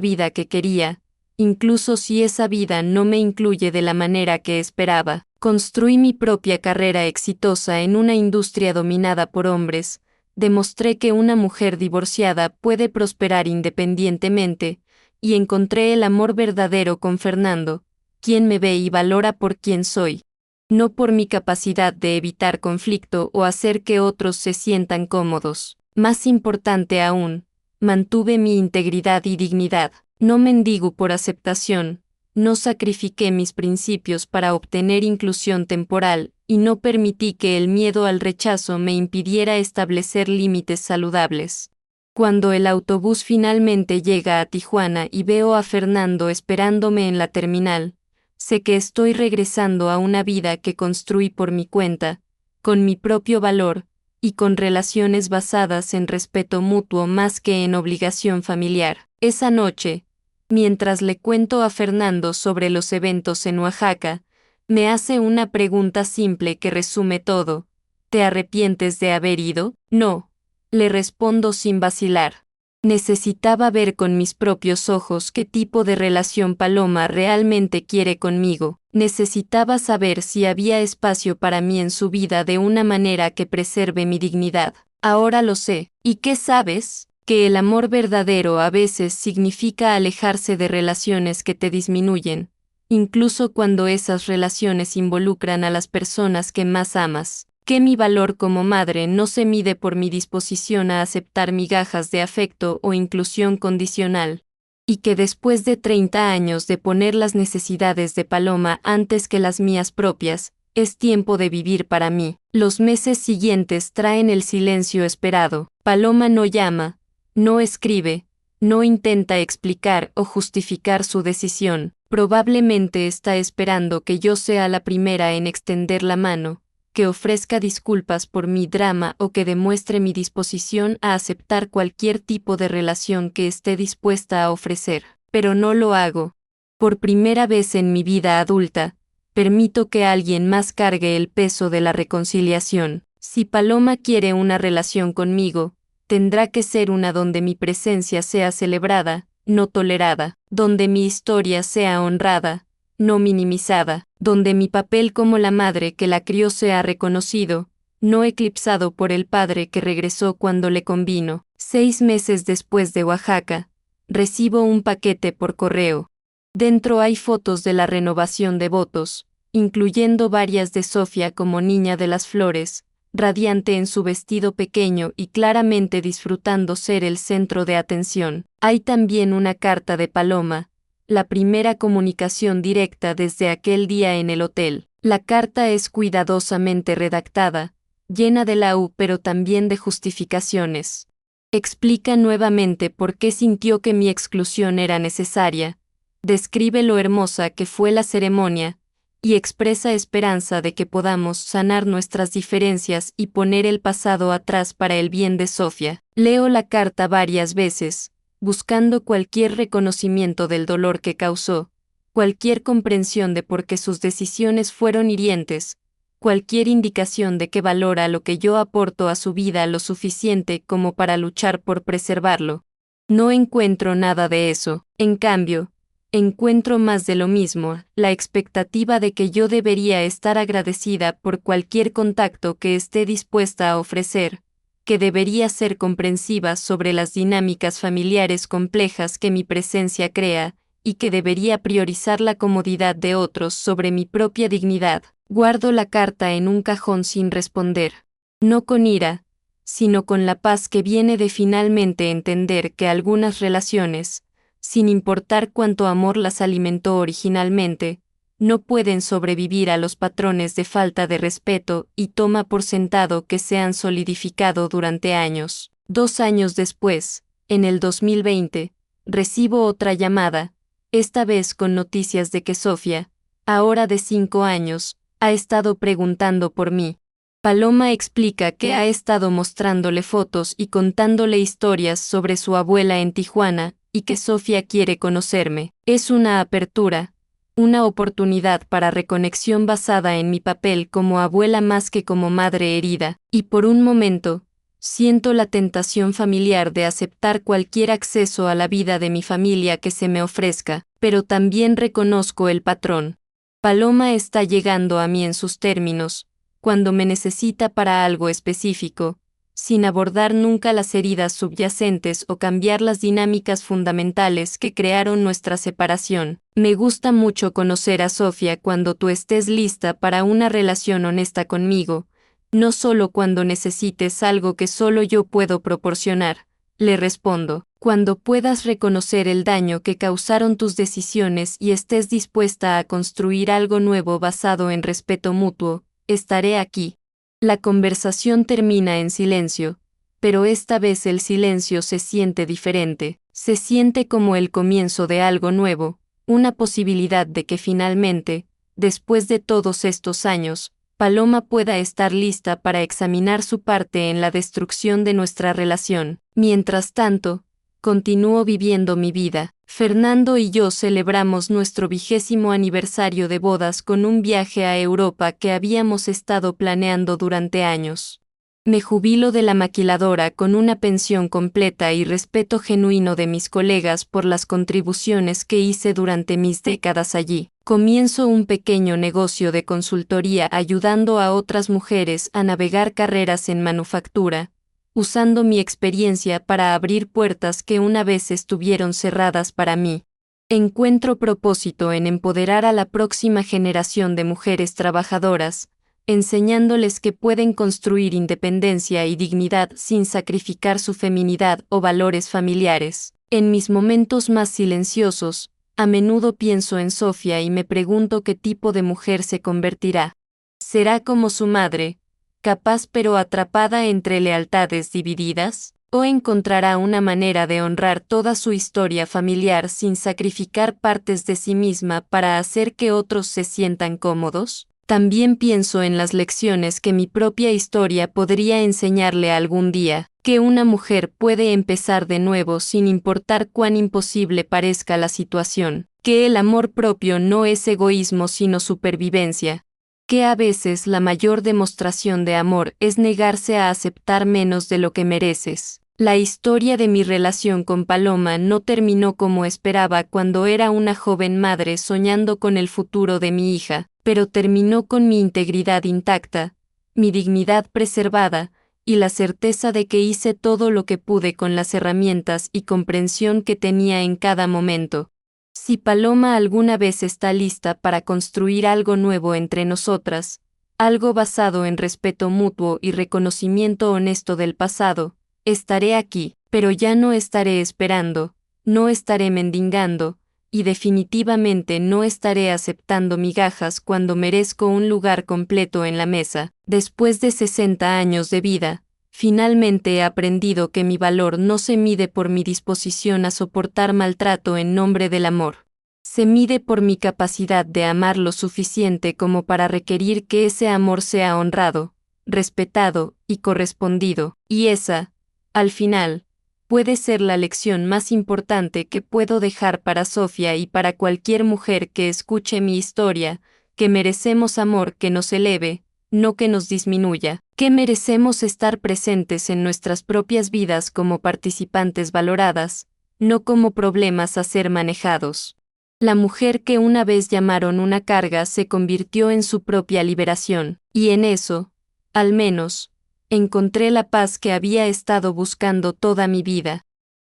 vida que quería, incluso si esa vida no me incluye de la manera que esperaba. Construí mi propia carrera exitosa en una industria dominada por hombres. Demostré que una mujer divorciada puede prosperar independientemente, y encontré el amor verdadero con Fernando, quien me ve y valora por quien soy, no por mi capacidad de evitar conflicto o hacer que otros se sientan cómodos. Más importante aún, mantuve mi integridad y dignidad. No mendigo por aceptación, no sacrifiqué mis principios para obtener inclusión temporal, y no permití que el miedo al rechazo me impidiera establecer límites saludables. Cuando el autobús finalmente llega a Tijuana y veo a Fernando esperándome en la terminal, sé que estoy regresando a una vida que construí por mi cuenta, con mi propio valor, y con relaciones basadas en respeto mutuo más que en obligación familiar. Esa noche, mientras le cuento a Fernando sobre los eventos en Oaxaca, me hace una pregunta simple que resume todo. ¿Te arrepientes de haber ido? No. Le respondo sin vacilar. Necesitaba ver con mis propios ojos qué tipo de relación Paloma realmente quiere conmigo. Necesitaba saber si había espacio para mí en su vida de una manera que preserve mi dignidad. Ahora lo sé. ¿Y qué sabes? Que el amor verdadero a veces significa alejarse de relaciones que te disminuyen, incluso cuando esas relaciones involucran a las personas que más amas. Que mi valor como madre no se mide por mi disposición a aceptar migajas de afecto o inclusión condicional, y que después de 30 años de poner las necesidades de Paloma antes que las mías propias, es tiempo de vivir para mí. Los meses siguientes traen el silencio esperado. Paloma no llama, no escribe, no intenta explicar o justificar su decisión. Probablemente está esperando que yo sea la primera en extender la mano, que ofrezca disculpas por mi drama o que demuestre mi disposición a aceptar cualquier tipo de relación que esté dispuesta a ofrecer. Pero no lo hago. Por primera vez en mi vida adulta, permito que alguien más cargue el peso de la reconciliación. Si Paloma quiere una relación conmigo, tendrá que ser una donde mi presencia sea celebrada, no tolerada, donde mi historia sea honrada, no minimizada, donde mi papel como la madre que la crió sea reconocido, no eclipsado por el padre que regresó cuando le convino. 6 meses después de Oaxaca, recibo un paquete por correo. Dentro hay fotos de la renovación de votos, incluyendo varias de Sofía como niña de las flores, radiante en su vestido pequeño y claramente disfrutando ser el centro de atención. Hay también una carta de Paloma, la primera comunicación directa desde aquel día en el hotel. La carta es cuidadosamente redactada, llena de pero también de justificaciones. Explica nuevamente por qué sintió que mi exclusión era necesaria, describe lo hermosa que fue la ceremonia, y expresa esperanza de que podamos sanar nuestras diferencias y poner el pasado atrás para el bien de Sofía. Leo la carta varias veces, buscando cualquier reconocimiento del dolor que causó, cualquier comprensión de por qué sus decisiones fueron hirientes, cualquier indicación de que valora lo que yo aporto a su vida lo suficiente como para luchar por preservarlo. No encuentro nada de eso. En cambio, encuentro más de lo mismo, la expectativa de que yo debería estar agradecida por cualquier contacto que esté dispuesta a ofrecer, que debería ser comprensiva sobre las dinámicas familiares complejas que mi presencia crea, y que debería priorizar la comodidad de otros sobre mi propia dignidad. Guardo la carta en un cajón sin responder. No con ira, sino con la paz que viene de finalmente entender que algunas relaciones, sin importar cuánto amor las alimentó originalmente, no pueden sobrevivir a los patrones de falta de respeto y toma por sentado que se han solidificado durante años. 2 años después, en el 2020, recibo otra llamada, esta vez con noticias de que Sofía, ahora de 5 años, ha estado preguntando por mí. Paloma explica que ha estado mostrándole fotos y contándole historias sobre su abuela en Tijuana, y que Sofía quiere conocerme. Es una apertura, una oportunidad para reconexión basada en mi papel como abuela más que como madre herida, y por un momento, siento la tentación familiar de aceptar cualquier acceso a la vida de mi familia que se me ofrezca, pero también reconozco el patrón. Paloma está llegando a mí en sus términos, cuando me necesita para algo específico, sin abordar nunca las heridas subyacentes o cambiar las dinámicas fundamentales que crearon nuestra separación. Me gusta mucho conocer a Sofía cuando tú estés lista para una relación honesta conmigo, no solo cuando necesites algo que solo yo puedo proporcionar, le respondo. Cuando puedas reconocer el daño que causaron tus decisiones y estés dispuesta a construir algo nuevo basado en respeto mutuo, estaré aquí. La conversación termina en silencio, pero esta vez el silencio se siente diferente, se siente como el comienzo de algo nuevo, una posibilidad de que finalmente, después de todos estos años, Paloma pueda estar lista para examinar su parte en la destrucción de nuestra relación. Mientras tanto, continúo viviendo mi vida. Fernando y yo celebramos nuestro 20º aniversario de bodas con un viaje a Europa que habíamos estado planeando durante años. Me jubilo de la maquiladora con una pensión completa y respeto genuino de mis colegas por las contribuciones que hice durante mis décadas allí. Comienzo un pequeño negocio de consultoría ayudando a otras mujeres a navegar carreras en manufactura, usando mi experiencia para abrir puertas que una vez estuvieron cerradas para mí. Encuentro propósito en empoderar a la próxima generación de mujeres trabajadoras, enseñándoles que pueden construir independencia y dignidad sin sacrificar su feminidad o valores familiares. En mis momentos más silenciosos, a menudo pienso en Sofía y me pregunto qué tipo de mujer se convertirá. ¿Será como su madre, capaz pero atrapada entre lealtades divididas? ¿O encontrará una manera de honrar toda su historia familiar sin sacrificar partes de sí misma para hacer que otros se sientan cómodos? También pienso en las lecciones que mi propia historia podría enseñarle algún día, que una mujer puede empezar de nuevo sin importar cuán imposible parezca la situación, que el amor propio no es egoísmo sino supervivencia, que a veces la mayor demostración de amor es negarse a aceptar menos de lo que mereces. La historia de mi relación con Paloma no terminó como esperaba cuando era una joven madre soñando con el futuro de mi hija, pero terminó con mi integridad intacta, mi dignidad preservada, y la certeza de que hice todo lo que pude con las herramientas y comprensión que tenía en cada momento. Si Paloma alguna vez está lista para construir algo nuevo entre nosotras, algo basado en respeto mutuo y reconocimiento honesto del pasado, estaré aquí, pero ya no estaré esperando, no estaré mendigando, y definitivamente no estaré aceptando migajas cuando merezco un lugar completo en la mesa. Después de 60 años de vida, finalmente he aprendido que mi valor no se mide por mi disposición a soportar maltrato en nombre del amor. Se mide por mi capacidad de amar lo suficiente como para requerir que ese amor sea honrado, respetado y correspondido, y esa, al final, puede ser la lección más importante que puedo dejar para Sofía y para cualquier mujer que escuche mi historia, que merecemos amor que nos eleve, no que nos disminuya, que merecemos estar presentes en nuestras propias vidas como participantes valoradas, no como problemas a ser manejados. La mujer que una vez llamaron una carga se convirtió en su propia liberación, y en eso, al menos, encontré la paz que había estado buscando toda mi vida.